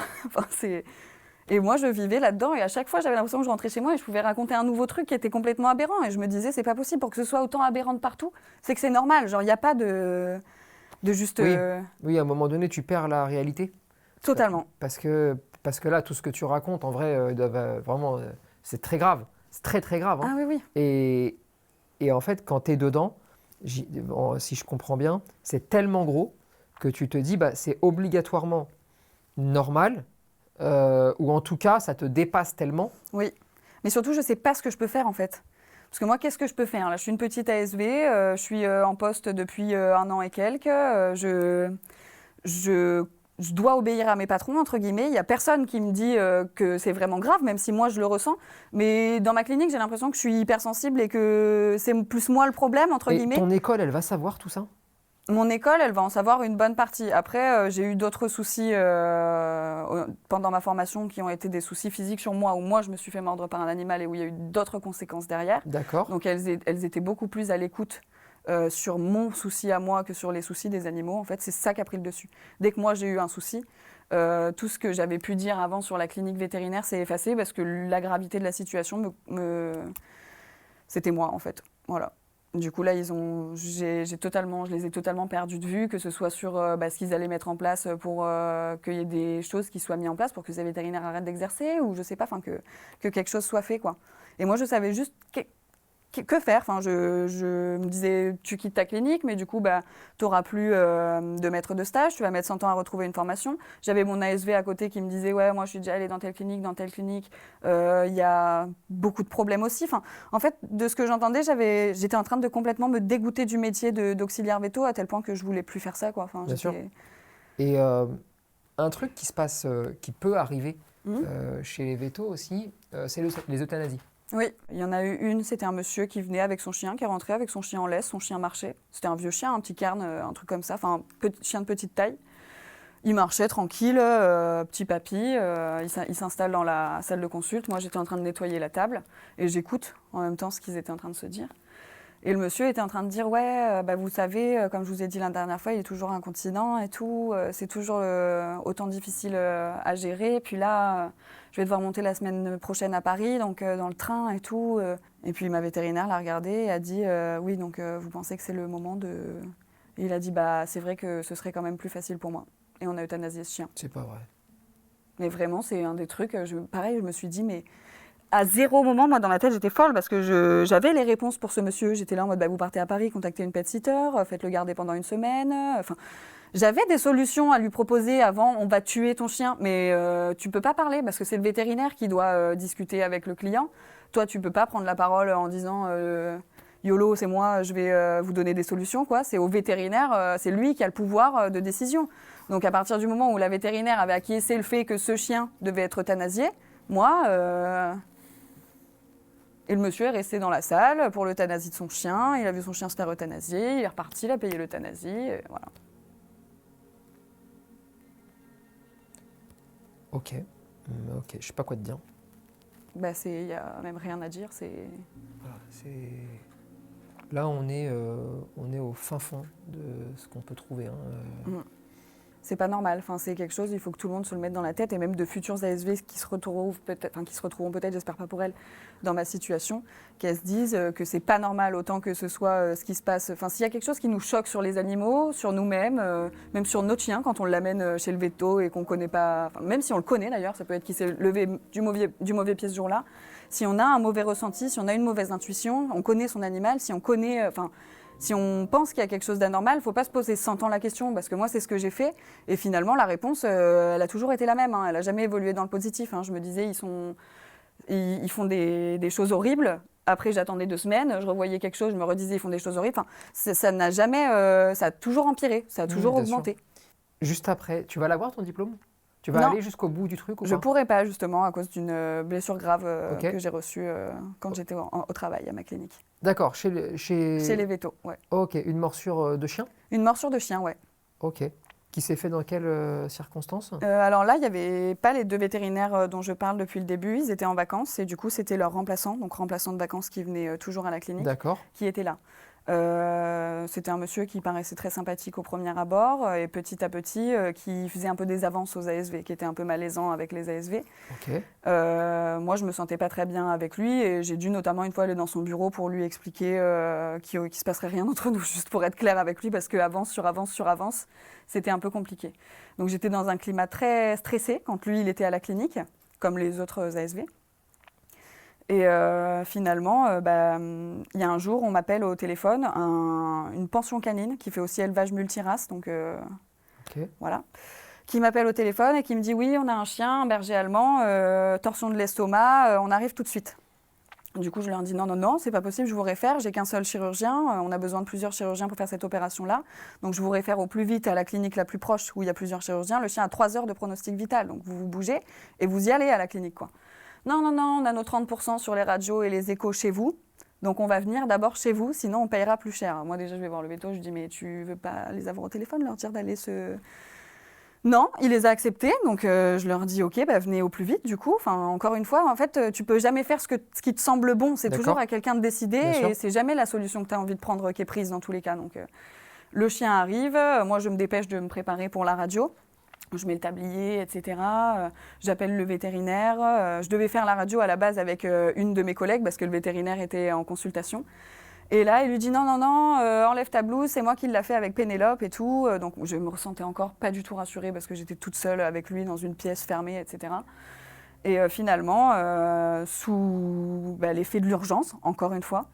Et moi, je vivais là-dedans et à chaque fois, j'avais l'impression que je rentrais chez moi et je pouvais raconter un nouveau truc qui était complètement aberrant. Et je me disais, c'est pas possible pour que ce soit autant aberrant de partout. C'est que c'est normal, genre, il n'y a pas de juste... Oui, à un moment donné, tu perds la réalité. Totalement. Parce que là, tout ce que tu racontes, en vrai, vraiment, c'est très grave. C'est très, très grave. Hein. Ah oui. Et en fait, quand tu es dedans, si je comprends bien, c'est tellement gros que tu te dis, c'est obligatoirement normal, ou en tout cas, ça te dépasse tellement. Oui, mais surtout, je ne sais pas ce que je peux faire en fait. Parce que moi, qu'est-ce que je peux faire? Là, je suis une petite ASV, je suis en poste depuis 1 an et quelques, je dois obéir à mes patrons, entre guillemets. Il n'y a personne qui me dit que c'est vraiment grave, même si moi, je le ressens. Mais dans ma clinique, j'ai l'impression que je suis hypersensible et que c'est plus moi le problème, entre guillemets. Et ton école, elle va savoir tout ça? Mon école, elle va en savoir une bonne partie. Après, j'ai eu d'autres soucis pendant ma formation qui ont été des soucis physiques sur moi, où moi, je me suis fait mordre par un animal et où il y a eu d'autres conséquences derrière. D'accord. Donc, elles étaient beaucoup plus à l'écoute sur mon souci à moi que sur les soucis des animaux. En fait, c'est ça qui a pris le dessus. Dès que moi, j'ai eu un souci, tout ce que j'avais pu dire avant sur la clinique vétérinaire s'est effacé parce que la gravité de la situation, c'était moi, en fait. Voilà. Du coup, là, je les ai totalement perdus de vue, que ce soit sur ce qu'ils allaient mettre en place pour qu'il y ait des choses qui soient mises en place pour que ces vétérinaires arrêtent d'exercer, ou je sais pas, que quelque chose soit fait, quoi. Et moi, je savais juste que faire. Enfin, je me disais, tu quittes ta clinique, mais du coup, tu n'auras plus de maître de stage, tu vas mettre 100 ans à retrouver une formation. J'avais mon ASV à côté qui me disait, ouais, moi, je suis déjà allée dans telle clinique, il y a beaucoup de problèmes aussi. Enfin, en fait, de ce que j'entendais, j'étais en train de complètement me dégoûter du métier d'auxiliaire veto, à tel point que je voulais plus faire ça, quoi. Enfin, bien sûr. Et un truc qui se passe, qui peut arriver chez les vétos aussi, c'est les euthanasies. Oui, il y en a eu une, c'était un monsieur qui venait avec son chien, qui est rentré avec son chien en laisse, son chien marchait. C'était un vieux chien, un petit cairn, un truc comme ça, enfin un chien de petite taille. Il marchait tranquille, petit papy, il s'installe dans la salle de consulte. Moi, j'étais en train de nettoyer la table et j'écoute en même temps ce qu'ils étaient en train de se dire. Et le monsieur était en train de dire, ouais, vous savez, comme je vous ai dit la dernière fois, il est toujours incontinent et tout, c'est toujours autant difficile à gérer. Puis là, je vais devoir monter la semaine prochaine à Paris, donc dans le train et tout. Et puis ma vétérinaire l'a regardé et a dit, oui, donc vous pensez que c'est le moment de... Et il a dit, c'est vrai que ce serait quand même plus facile pour moi. Et on a euthanasié ce chien. C'est pas vrai. Mais vraiment, c'est un des trucs, pareil, je me suis dit, mais... À 0 moment, moi, dans ma tête, j'étais folle parce que j'avais les réponses pour ce monsieur. J'étais là en mode, vous partez à Paris, contactez une pet sitter, faites-le garder pendant 1 semaine. Enfin, J'avais des solutions à lui proposer avant, on va tuer ton chien, mais tu peux pas parler parce que c'est le vétérinaire qui doit discuter avec le client. Toi, tu peux pas prendre la parole en disant YOLO, c'est moi, je vais vous donner des solutions, quoi. C'est au vétérinaire, c'est lui qui a le pouvoir de décision. Donc à partir du moment où la vétérinaire avait acquiescé le fait que ce chien devait être euthanasié, moi, et le monsieur est resté dans la salle pour l'euthanasie de son chien, il a vu son chien se faire euthanasier, il est reparti, il a payé l'euthanasie, et voilà. Ok, je sais pas quoi te dire. Bah il n'y a même rien à dire, c'est... Voilà, là, on est au fin fond de ce qu'on peut trouver. C'est pas normal, enfin, c'est quelque chose, il faut que tout le monde se le mette dans la tête, et même de futurs ASV qui se retrouveront peut-être, j'espère pas pour elles, dans ma situation, qu'elles se disent que c'est pas normal autant que ce soit ce qui se passe. Enfin, s'il y a quelque chose qui nous choque sur les animaux, sur nous-mêmes, même sur notre chien, quand on l'amène chez le veto et qu'on connaît pas, enfin, même si on le connaît d'ailleurs, ça peut être qu'il s'est levé du mauvais pied ce jour-là, si on a un mauvais ressenti, si on a une mauvaise intuition, on connaît son animal, si on connaît... Si on pense qu'il y a quelque chose d'anormal, il ne faut pas se poser 100 ans la question, parce que moi, c'est ce que j'ai fait. Et finalement, la réponse, elle a toujours été la même. Elle n'a jamais évolué dans le positif. Je me disais, ils font des choses horribles. Après, j'attendais 2 semaines, je revoyais quelque chose, je me redisais, ils font des choses horribles. Enfin, ça n'a jamais... ça a toujours empiré, ça a toujours augmenté. Sûr. Juste après, tu vas l'avoir ton diplôme ? Tu vas aller jusqu'au bout du truc ou Je pas ? pourrais pas, justement, à cause d'une blessure grave que j'ai reçue quand j'étais au travail, à ma clinique. D'accord, chez les vétos, ouais. Ok, une morsure de chien ? Une morsure de chien, ouais. Ok. Qui s'est fait dans quelles circonstances ? Alors là, il n'y avait pas les 2 vétérinaires dont je parle depuis le début. Ils étaient en vacances et du coup, c'était leur remplaçant, donc remplaçant de vacances qui venait toujours à la clinique, qui était là. C'était un monsieur qui paraissait très sympathique au premier abord et petit à petit qui faisait un peu des avances aux ASV, qui était un peu malaisant avec les ASV. Okay. Moi, je me sentais pas très bien avec lui et j'ai dû notamment une fois aller dans son bureau pour lui expliquer qu'il se passerait rien entre nous, juste pour être clair avec lui, parce que avance sur avance sur avance, c'était un peu compliqué. Donc j'étais dans un climat très stressé quand lui, il était à la clinique, comme les autres ASV. Et finalement, y a un jour, on m'appelle au téléphone, une pension canine qui fait aussi élevage multirace, donc voilà, qui m'appelle au téléphone et qui me dit « Oui, on a un chien, un berger allemand, torsion de l'estomac, on arrive tout de suite ». Du coup, je leur dis « Non, c'est pas possible, je vous réfère, j'ai qu'un seul chirurgien, on a besoin de plusieurs chirurgiens pour faire cette opération-là, donc je vous réfère au plus vite à la clinique la plus proche où il y a plusieurs chirurgiens. Le chien a 3 heures de pronostic vital, donc vous vous bougez et vous y allez à la clinique, quoi. » Non, on a nos 30% sur les radios et les échos chez vous. Donc on va venir d'abord chez vous, sinon on payera plus cher. Moi déjà, je vais voir le veto, je dis mais tu veux pas les avoir au téléphone, leur dire d'aller se... Non, il les a acceptés, donc je leur dis ok, venez au plus vite du coup. Enfin, encore une fois, en fait, tu peux jamais faire ce qui te semble bon. C'est toujours à quelqu'un de décider et c'est jamais la solution que tu as envie de prendre qui est prise dans tous les cas. Donc le chien arrive, moi je me dépêche de me préparer pour la radio. Je mets le tablier, etc. J'appelle le vétérinaire. Je devais faire la radio à la base avec une de mes collègues parce que le vétérinaire était en consultation. Et là, il lui dit non, enlève ta blouse, c'est moi qui l'ai fait avec Pénélope et tout. Donc je me ressentais encore pas du tout rassurée parce que j'étais toute seule avec lui dans une pièce fermée, etc. Et finalement, sous l'effet de l'urgence, encore une fois,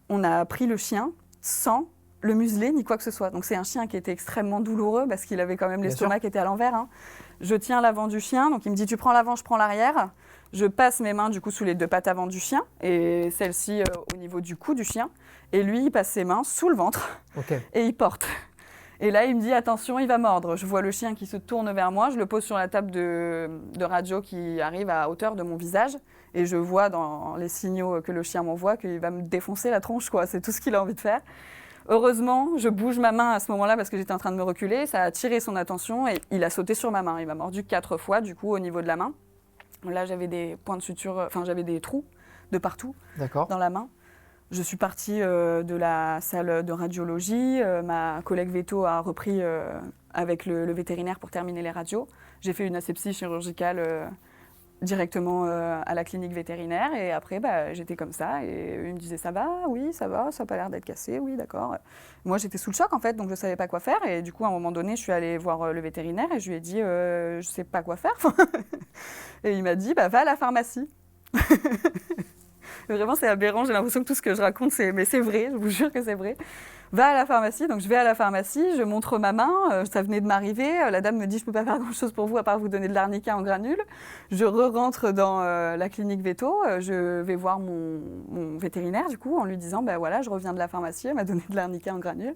on a pris le chien sans le museler ni quoi que ce soit. Donc c'est un chien qui était extrêmement douloureux parce qu'il avait quand même l'estomac qui était à l'envers. Je tiens l'avant du chien, donc il me dit tu prends l'avant, je prends l'arrière. Je passe mes mains du coup sous les 2 pattes avant du chien et celle-ci au niveau du cou du chien. Et lui, il passe ses mains sous le ventre et il porte. Et là, il me dit attention, il va mordre. Je vois le chien qui se tourne vers moi, je le pose sur la table de radio qui arrive à hauteur de mon visage et je vois dans les signaux que le chien m'envoie qu'il va me défoncer la tronche, quoi. C'est tout ce qu'il a envie de faire. Heureusement, je bouge ma main à ce moment-là parce que j'étais en train de me reculer. Ça a attiré son attention et il a sauté sur ma main. Il m'a mordu 4 fois, du coup, au niveau de la main. Là, j'avais des points de suture, enfin, j'avais des trous de partout dans la main. Je suis partie de la salle de radiologie. Ma collègue Veto a repris avec le vétérinaire pour terminer les radios. J'ai fait une asepsie chirurgicale directement à la clinique vétérinaire et après j'étais comme ça et il me disait ça va, oui ça va, ça n'a pas l'air d'être cassé, oui d'accord. Moi j'étais sous le choc en fait, donc je ne savais pas quoi faire et du coup à un moment donné je suis allée voir le vétérinaire et je lui ai dit je ne sais pas quoi faire et il m'a dit va à la pharmacie. Vraiment, c'est aberrant. J'ai l'impression que tout ce que je raconte, mais c'est vrai. Je vous jure que c'est vrai. Va à la pharmacie. Donc, je vais à la pharmacie. Je montre ma main. Ça venait de m'arriver. La dame me dit, je peux pas faire grand-chose pour vous à part vous donner de l'arnica en granules. Je rentre dans la clinique Veto. Je vais voir mon vétérinaire, du coup, en lui disant, ben voilà, je reviens de la pharmacie. Elle m'a donné de l'arnica en granules.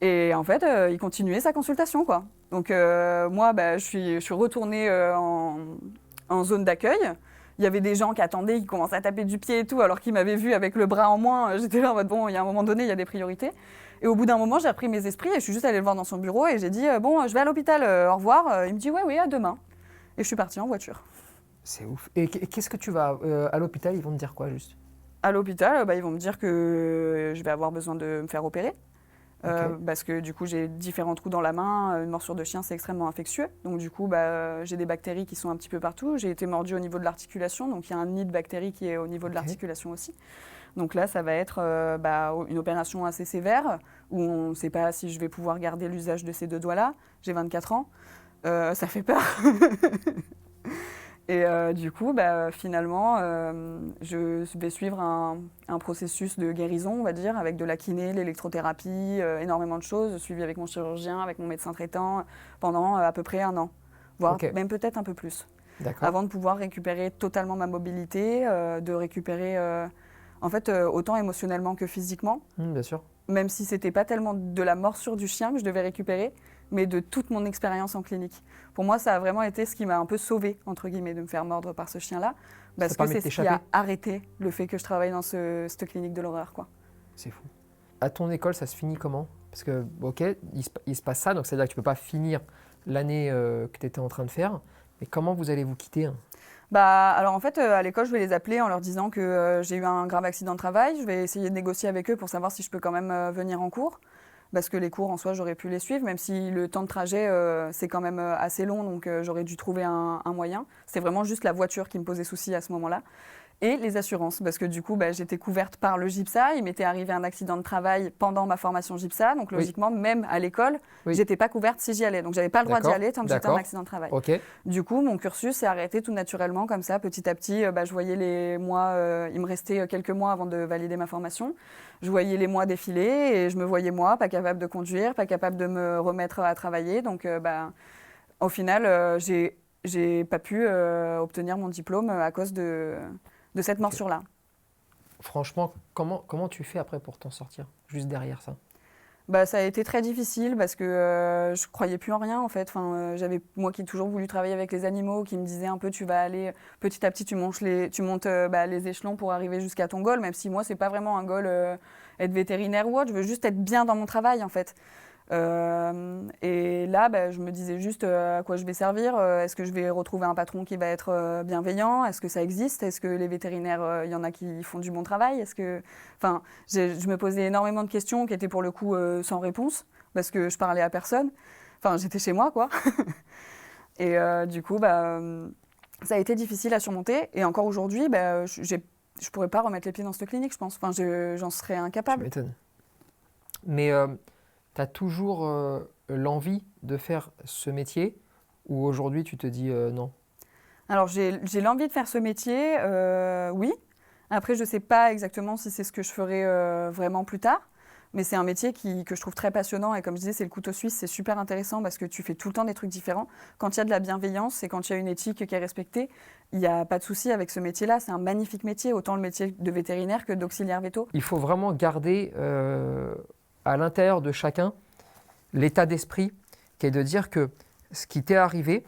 Et en fait, il continuait sa consultation, quoi. Donc, moi, je suis retournée en zone d'accueil. Il y avait des gens qui attendaient, qui commençaient à taper du pied et tout, alors qu'ils m'avaient vu avec le bras en moins. J'étais là en mode, bon, il y a un moment donné, il y a des priorités. Et au bout d'un moment, j'ai repris mes esprits et je suis juste allée le voir dans son bureau et j'ai dit, bon, je vais à l'hôpital, au revoir. Il me dit, oui, à demain. Et je suis partie en voiture. C'est ouf. Et qu'est-ce que tu vas à l'hôpital, ils vont te dire quoi juste? À l'hôpital, ils vont me dire que je vais avoir besoin de me faire opérer. Parce que du coup j'ai différents trous dans la main, une morsure de chien c'est extrêmement infectieux, donc du coup j'ai des bactéries qui sont un petit peu partout, j'ai été mordue au niveau de l'articulation, donc il y a un nid de bactéries qui est au niveau de l'articulation aussi. Donc là ça va être une opération assez sévère, où on ne sait pas si je vais pouvoir garder l'usage de ces 2 doigts-là, j'ai 24 ans, ça fait peur. Et du coup, finalement, je vais suivre un processus de guérison, on va dire, avec de la kiné, l'électrothérapie, énormément de choses, suivi avec mon chirurgien, avec mon médecin traitant, pendant à peu près 1 an, voire même peut-être un peu plus. Avant de pouvoir récupérer totalement ma mobilité, de récupérer, en fait, autant émotionnellement que physiquement. Bien sûr. Même si c'était pas tellement de la morsure du chien que je devais récupérer, mais de toute mon expérience en clinique. Pour moi, ça a vraiment été ce qui m'a un peu sauvée, entre guillemets, de me faire mordre par ce chien-là, parce que c'est ce qui a arrêté le fait que je travaille dans cette clinique de l'horreur, quoi. C'est fou. À ton école, ça se finit comment? Parce que, ok, il se passe ça, donc c'est-à-dire que tu ne peux pas finir l'année que tu étais en train de faire, mais comment vous allez vous quitter? Alors en fait, à l'école, je vais les appeler en leur disant que j'ai eu un grave accident de travail. Je vais essayer de négocier avec eux pour savoir si je peux quand même venir en cours. Parce que les cours, en soi, j'aurais pu les suivre, même si le temps de trajet, c'est quand même assez long, donc j'aurais dû trouver un moyen. C'était vraiment juste la voiture qui me posait souci à ce moment-là. Et les assurances, parce que du coup, j'étais couverte par le GIPSA. Il m'était arrivé un accident de travail pendant ma formation GIPSA, donc logiquement, même à l'école, j'étais pas couverte si j'y allais. Donc j'avais pas le droit d'y aller tant que j'étais en accident de travail. Du coup, mon cursus s'est arrêté tout naturellement, comme ça, petit à petit. Je voyais les mois, il me restait quelques mois avant de valider ma formation. Je voyais les mois défiler et je me voyais moi, pas capable de conduire, pas capable de me remettre à travailler. Donc au final, j'ai pas pu obtenir mon diplôme à cause de cette morsure-là. Franchement, comment tu fais après pour t'en sortir, juste derrière ça? Ça a été très difficile parce que je croyais plus en rien en fait. J'avais moi qui ai toujours voulu travailler avec les animaux, qui me disait un peu tu vas aller petit à petit, tu montes les échelons pour arriver jusqu'à ton goal, même si moi c'est pas vraiment un goal être vétérinaire ou autre, je veux juste être bien dans mon travail en fait. Et là, je me disais juste à quoi je vais servir. Est-ce que je vais retrouver un patron qui va être bienveillant? Est-ce que ça existe? Est-ce que les vétérinaires, il y en a qui font du bon travail? Je me posais énormément de questions qui étaient pour le coup sans réponse parce que je parlais à personne. J'étais chez moi, quoi. Et du coup, ça a été difficile à surmonter. Et encore aujourd'hui, je pourrais pas remettre les pieds dans cette clinique, je pense. J'en serais incapable. Tu m'étonnes. Mais tu as toujours l'envie de faire ce métier ou aujourd'hui tu te dis non? Alors j'ai l'envie de faire ce métier, oui. Après je ne sais pas exactement si c'est ce que je ferai vraiment plus tard. Mais c'est un métier que je trouve très passionnant et comme je disais, c'est le couteau suisse, c'est super intéressant parce que tu fais tout le temps des trucs différents. Quand il y a de la bienveillance et quand il y a une éthique qui est respectée, il n'y a pas de souci avec ce métier-là. C'est un magnifique métier, autant le métier de vétérinaire que d'auxiliaire véto. Il faut vraiment garder à l'intérieur de chacun l'état d'esprit qui est de dire que ce qui t'est arrivé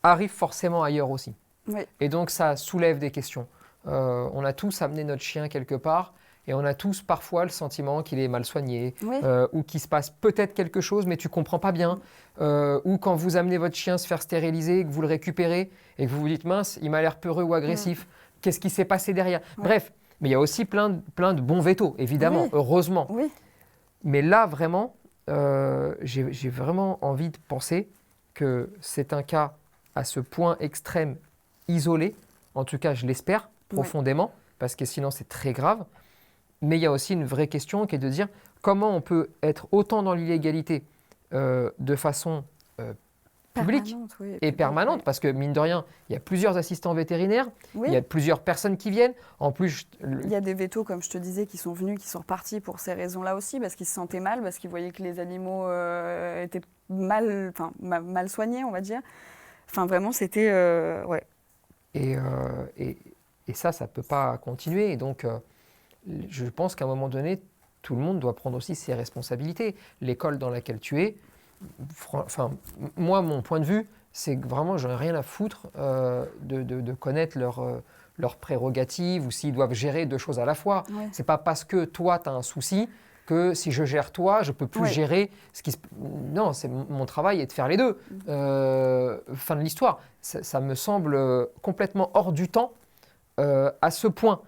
arrive forcément ailleurs aussi. Oui. Et donc ça soulève des questions. On a tous amené notre chien quelque part. Et on a tous parfois le sentiment qu'il est mal soigné, ou qu'il se passe peut-être quelque chose, mais tu ne comprends pas bien. Ou quand vous amenez votre chien se faire stériliser, que vous le récupérez, et que vous vous dites « mince, il m'a l'air peureux ou agressif, qu'est-ce qui s'est passé derrière ?» Bref, mais il y a aussi plein de bons vétos, évidemment, heureusement. Oui. Mais là, vraiment, j'ai vraiment envie de penser que c'est un cas à ce point extrême, isolé. En tout cas, je l'espère profondément, parce que sinon c'est très grave. Mais il y a aussi une vraie question qui est de dire comment on peut être autant dans l'illégalité de façon publique et permanente, parce que mine de rien, il y a plusieurs assistants vétérinaires, il y a plusieurs personnes qui viennent. En plus, il y a des vétos, comme je te disais, qui sont venus, qui sont repartis pour ces raisons-là aussi, parce qu'ils se sentaient mal, parce qu'ils voyaient que les animaux étaient mal soignés, on va dire. Enfin, vraiment, c'était... ouais. Et ça ne peut pas continuer. Et donc, je pense qu'à un moment donné, tout le monde doit prendre aussi ses responsabilités. L'école dans laquelle tu es, enfin, moi, mon point de vue, c'est que vraiment, j'en ai rien à foutre de connaître leurs prérogatives ou s'ils doivent gérer deux choses à la fois. Ouais. C'est pas parce que toi, tu as un souci que si je gère toi, je peux plus gérer ce qui se... Non, mon travail est de faire les deux. Fin de l'histoire. Ça me semble complètement hors du temps à ce point.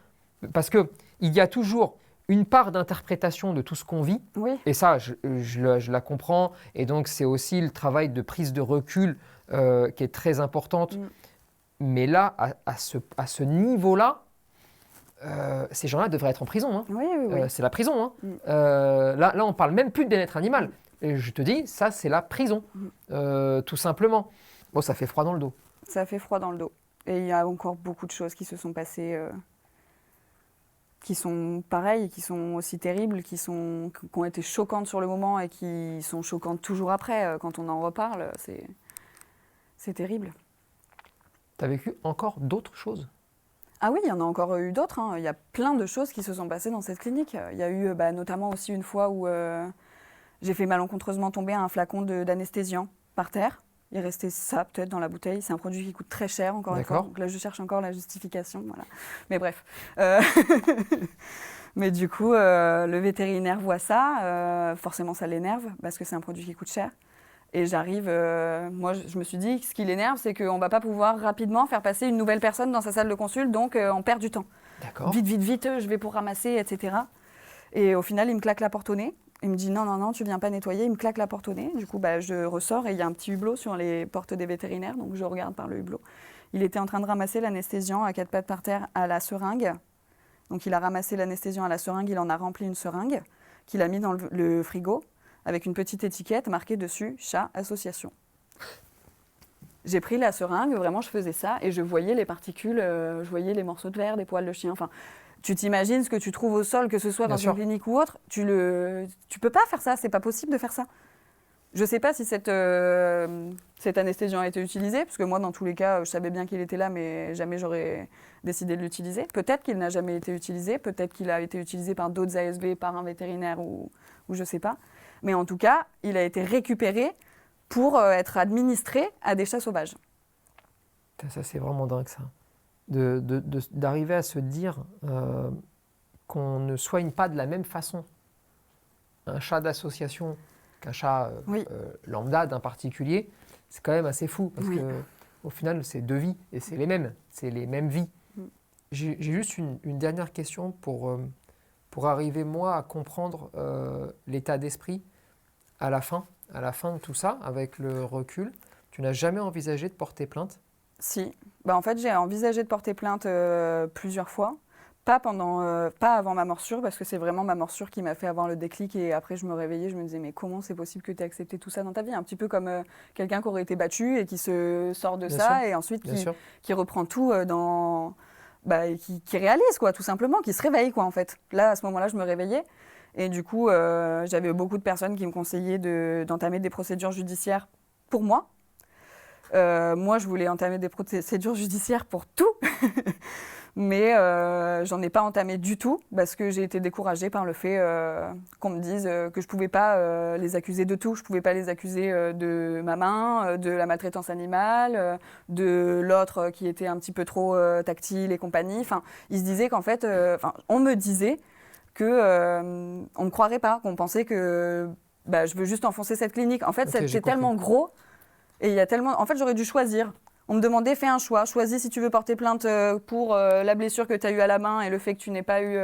Parce qu'il y a toujours une part d'interprétation de tout ce qu'on vit, et ça, je la comprends, et donc c'est aussi le travail de prise de recul qui est très importante. Mais là, à ce niveau-là, ces gens-là devraient être en prison. Hein. C'est la prison. Hein. Là, on ne parle même plus de bien-être animal. Et je te dis, ça, c'est la prison, tout simplement. Bon, ça fait froid dans le dos. Ça fait froid dans le dos. Et il y a encore beaucoup de choses qui se sont passées... qui sont pareilles, qui sont aussi terribles, qui ont été choquantes sur le moment et qui sont choquantes toujours après. Quand on en reparle, c'est terrible. Tu as vécu encore d'autres choses ? Ah oui, il y en a encore eu d'autres. Hein. Il y a plein de choses qui se sont passées dans cette clinique. Il y a eu notamment aussi une fois où j'ai fait malencontreusement tomber un flacon d'anesthésiant par terre. Il restait ça peut-être dans la bouteille. C'est un produit qui coûte très cher, encore une fois. Donc là, je cherche encore la justification. Voilà. Mais bref. Mais du coup, le vétérinaire voit ça. Forcément, ça l'énerve parce que c'est un produit qui coûte cher. Et j'arrive... moi, je me suis dit, ce qui l'énerve, c'est qu'on ne va pas pouvoir rapidement faire passer une nouvelle personne dans sa salle de consulte. Donc, on perd du temps. D'accord. Vite, je vais pour ramasser, etc. Et au final, il me claque la porte au nez. Il me dit non, tu viens pas nettoyer. Il me claque la porte au nez. Du coup, je ressors et il y a un petit hublot sur les portes des vétérinaires. Donc, je regarde par le hublot. Il était en train de ramasser l'anesthésiant à quatre pattes par terre à la seringue. Donc, il a ramassé l'anesthésiant à la seringue. Il en a rempli une seringue qu'il a mis dans le frigo avec une petite étiquette marquée dessus « Chat Association ». J'ai pris la seringue, vraiment, je faisais ça et je voyais les particules, je voyais les morceaux de verre, des poils de chien, enfin... Tu t'imagines ce que tu trouves au sol, que ce soit dans une clinique ou autre, tu peux pas faire ça, c'est pas possible de faire ça. Je sais pas si cet anesthésiant a été utilisé, parce que moi, dans tous les cas, je savais bien qu'il était là, mais jamais j'aurais décidé de l'utiliser. Peut-être qu'il n'a jamais été utilisé, peut-être qu'il a été utilisé par d'autres ASV, par un vétérinaire ou je sais pas. Mais en tout cas, il a été récupéré pour être administré à des chats sauvages. Ça, c'est vraiment dingue, ça. D'arriver à se dire qu'on ne soigne pas de la même façon un chat d'association qu'un chat lambda d'un particulier, c'est quand même assez fou parce qu'au final, c'est deux vies et c'est les mêmes vies. J'ai juste une dernière question pour arriver, moi, à comprendre l'état d'esprit à la fin de tout ça, avec le recul. Tu n'as jamais envisagé de porter plainte ? Si. En fait, j'ai envisagé de porter plainte plusieurs fois. Pas avant ma morsure, parce que c'est vraiment ma morsure qui m'a fait avoir le déclic. Et après, je me réveillais, je me disais, mais comment c'est possible que tu aies accepté tout ça dans ta vie ? Un petit peu comme quelqu'un qui aurait été battu et qui se sort de ça, et ensuite qui reprend tout qui réalise, quoi, tout simplement, qui se réveille, quoi, en fait. Là, à ce moment-là, je me réveillais. Et du coup, j'avais beaucoup de personnes qui me conseillaient d'entamer des procédures judiciaires pour moi. Moi, je voulais entamer des procédures judiciaires pour tout, mais j'en ai pas entamé du tout parce que j'ai été découragée par le fait qu'on me dise que je pouvais pas les accuser de tout. Je pouvais pas les accuser de ma main, de la maltraitance animale, de l'autre qui était un petit peu trop tactile et compagnie. Enfin, ils se disaient qu'en fait, on me disait que on me croirait pas, qu'on pensait que je veux juste enfoncer cette clinique. En fait, c'est tellement gros. Et il y a tellement... En fait, j'aurais dû choisir. On me demandait, fais un choix. Choisis si tu veux porter plainte pour la blessure que tu as eue à la main et le fait que tu n'aies pas eu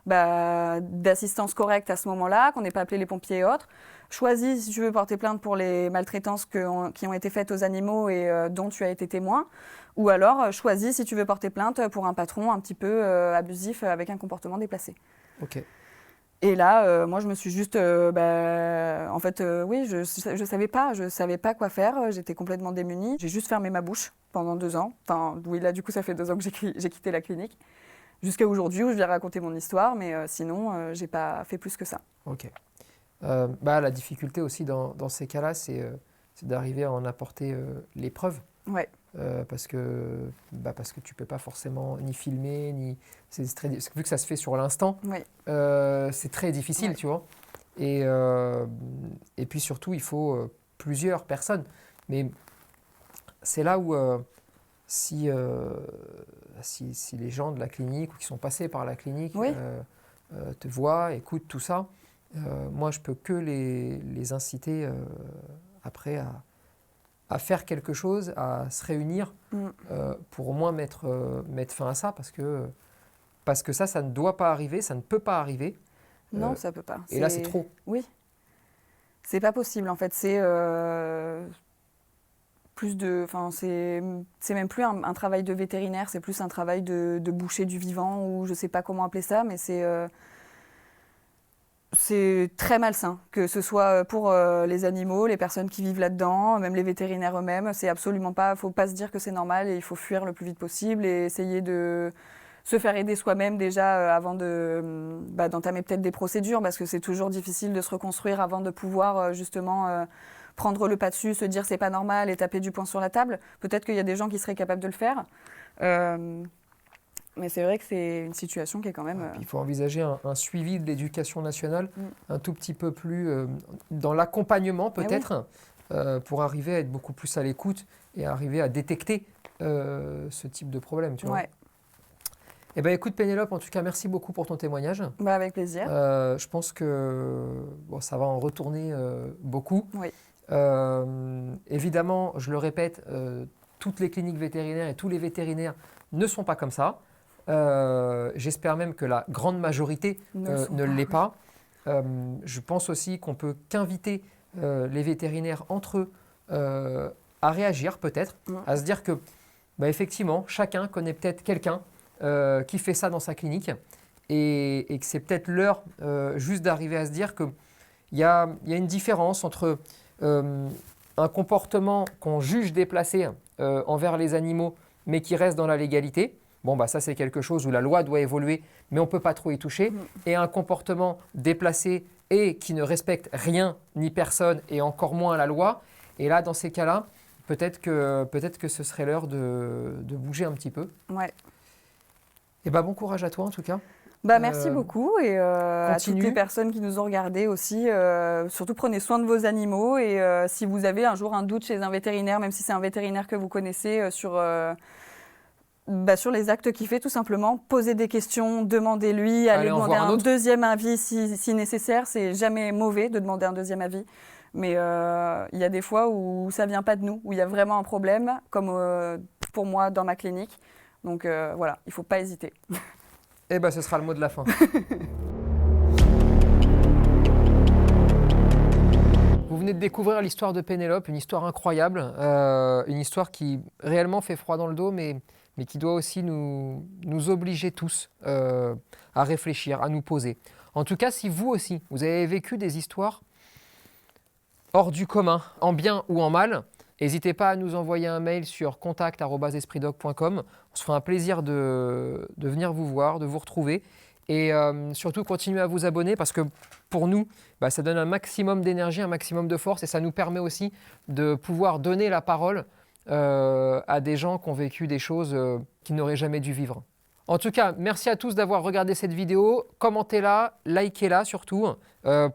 d'assistance correcte à ce moment-là, qu'on n'ait pas appelé les pompiers et autres. Choisis si tu veux porter plainte pour les maltraitances qui ont été faites aux animaux et dont tu as été témoin. Ou alors, choisis si tu veux porter plainte pour un patron un petit peu abusif avec un comportement déplacé. Ok. Et là, moi, je me suis juste, en fait, oui, je savais pas quoi faire. J'étais complètement démunie. J'ai juste fermé ma bouche pendant 2 ans. Enfin, oui, là, du coup, ça fait 2 ans que j'ai quitté la clinique. Jusqu'à aujourd'hui où je viens raconter mon histoire, mais sinon, j'ai pas fait plus que ça. Ok. La difficulté aussi dans ces cas-là, c'est d'arriver à en apporter les preuves. Ouais. Parce que tu ne peux pas forcément ni filmer, vu que ça se fait sur l'instant, Oui. c'est très difficile, Ouais. tu vois. Et puis surtout, il faut plusieurs personnes. Mais c'est là où si les gens de la clinique ou qui sont passés par la clinique Oui. te voient, écoutent tout ça, moi je peux que les inciter après à faire quelque chose, à se réunir pour au moins mettre fin à ça parce que ça ne doit pas arriver, ça ne peut pas arriver. Non, ça peut pas. Et là c'est trop. Oui. C'est pas possible en fait. C'est plus de. Enfin, c'est même plus un travail de vétérinaire, c'est plus un travail de boucher du vivant ou je sais pas comment appeler ça, mais c'est très malsain, que ce soit pour les animaux, les personnes qui vivent là-dedans, même les vétérinaires eux-mêmes. C'est absolument pas, faut pas se dire que c'est normal et il faut fuir le plus vite possible et essayer de se faire aider soi-même déjà avant d'entamer peut-être des procédures parce que c'est toujours difficile de se reconstruire avant de pouvoir justement prendre le pas dessus, se dire c'est pas normal et taper du poing sur la table. Peut-être qu'il y a des gens qui seraient capables de le faire. Mais c'est vrai que c'est une situation qui est quand même... Il faut envisager un suivi de l'éducation nationale un tout petit peu plus dans l'accompagnement peut-être, pour arriver à être beaucoup plus à l'écoute et arriver à détecter ce type de problème. Tu vois. Ouais. Eh bien écoute Pénélope, en tout cas merci beaucoup pour ton témoignage. Avec plaisir. Je pense que ça va en retourner beaucoup. Oui. Évidemment, je le répète, toutes les cliniques vétérinaires et tous les vétérinaires ne sont pas comme ça. J'espère même que la grande majorité ne l'est pas. Je pense aussi qu'on peut qu'inviter les vétérinaires entre eux à réagir peut-être, à se dire que effectivement, chacun connaît peut-être quelqu'un qui fait ça dans sa clinique et que c'est peut-être l'heure juste d'arriver à se dire qu'il y a une différence entre un comportement qu'on juge déplacé envers les animaux mais qui reste dans la légalité. Ça c'est quelque chose où la loi doit évoluer, mais on ne peut pas trop y toucher. Et un comportement déplacé et qui ne respecte rien ni personne, et encore moins la loi. Et là, dans ces cas-là, peut-être que ce serait l'heure de bouger un petit peu. Ouais. Et bon courage à toi en tout cas. Merci beaucoup et à toutes les continue. personnes qui nous ont regardés aussi. Surtout prenez soin de vos animaux et si vous avez un jour un doute chez un vétérinaire, même si c'est un vétérinaire que vous connaissez sur les actes qu'il fait, tout simplement, posez des questions, demandez-lui, allez demander un deuxième avis si nécessaire. C'est jamais mauvais de demander un deuxième avis. Mais il y a des fois où ça ne vient pas de nous, où il y a vraiment un problème, comme pour moi dans ma clinique. Donc voilà, il ne faut pas hésiter. Eh ce sera le mot de la fin. Vous venez de découvrir l'histoire de Pénélope, une histoire incroyable, une histoire qui réellement fait froid dans le dos, mais qui doit aussi nous obliger tous à réfléchir, à nous poser. En tout cas, si vous aussi, vous avez vécu des histoires hors du commun, en bien ou en mal, n'hésitez pas à nous envoyer un mail sur contact@espritdoc.com. On se fera un plaisir de venir vous voir, de vous retrouver. Et surtout, continuez à vous abonner parce que pour nous, ça donne un maximum d'énergie, un maximum de force et ça nous permet aussi de pouvoir donner la parole à des gens qui ont vécu des choses qu'ils n'auraient jamais dû vivre. En tout cas, merci à tous d'avoir regardé cette vidéo. Commentez-la, likez-la surtout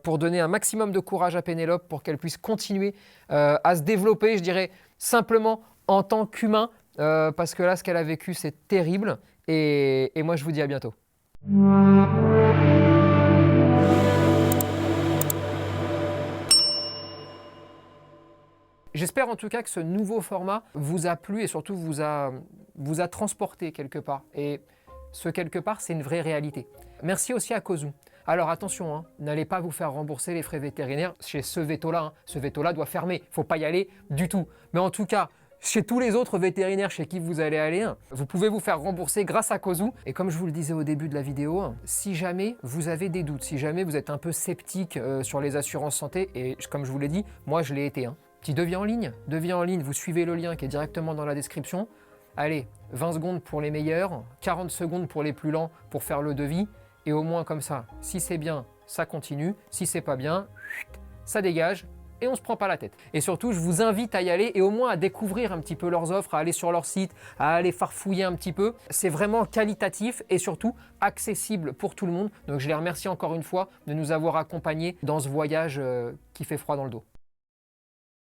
pour donner un maximum de courage à Pénélope pour qu'elle puisse continuer à se développer, je dirais simplement en tant qu'humain parce que là, ce qu'elle a vécu, c'est terrible. Et moi, je vous dis à bientôt. J'espère en tout cas que ce nouveau format vous a plu et surtout vous a transporté quelque part. Et ce quelque part, c'est une vraie réalité. Merci aussi à Kozu. Alors attention, n'allez pas vous faire rembourser les frais vétérinaires chez ce véto-là. Ce véto-là doit fermer, il ne faut pas y aller du tout. Mais en tout cas, chez tous les autres vétérinaires chez qui vous allez aller. Vous pouvez vous faire rembourser grâce à Kozu. Et comme je vous le disais au début de la vidéo, si jamais vous avez des doutes, si jamais vous êtes un peu sceptique sur les assurances santé, et comme je vous l'ai dit, moi je l'ai été. Petit devis en ligne, vous suivez le lien qui est directement dans la description. Allez, 20 secondes pour les meilleurs, 40 secondes pour les plus lents pour faire le devis. Et au moins comme ça, si c'est bien, ça continue. Si c'est pas bien, ça dégage. Et on ne se prend pas la tête. Et surtout, je vous invite à y aller et au moins à découvrir un petit peu leurs offres, à aller sur leur site, à aller farfouiller un petit peu. C'est vraiment qualitatif et surtout accessible pour tout le monde. Donc je les remercie encore une fois de nous avoir accompagnés dans ce voyage qui fait froid dans le dos.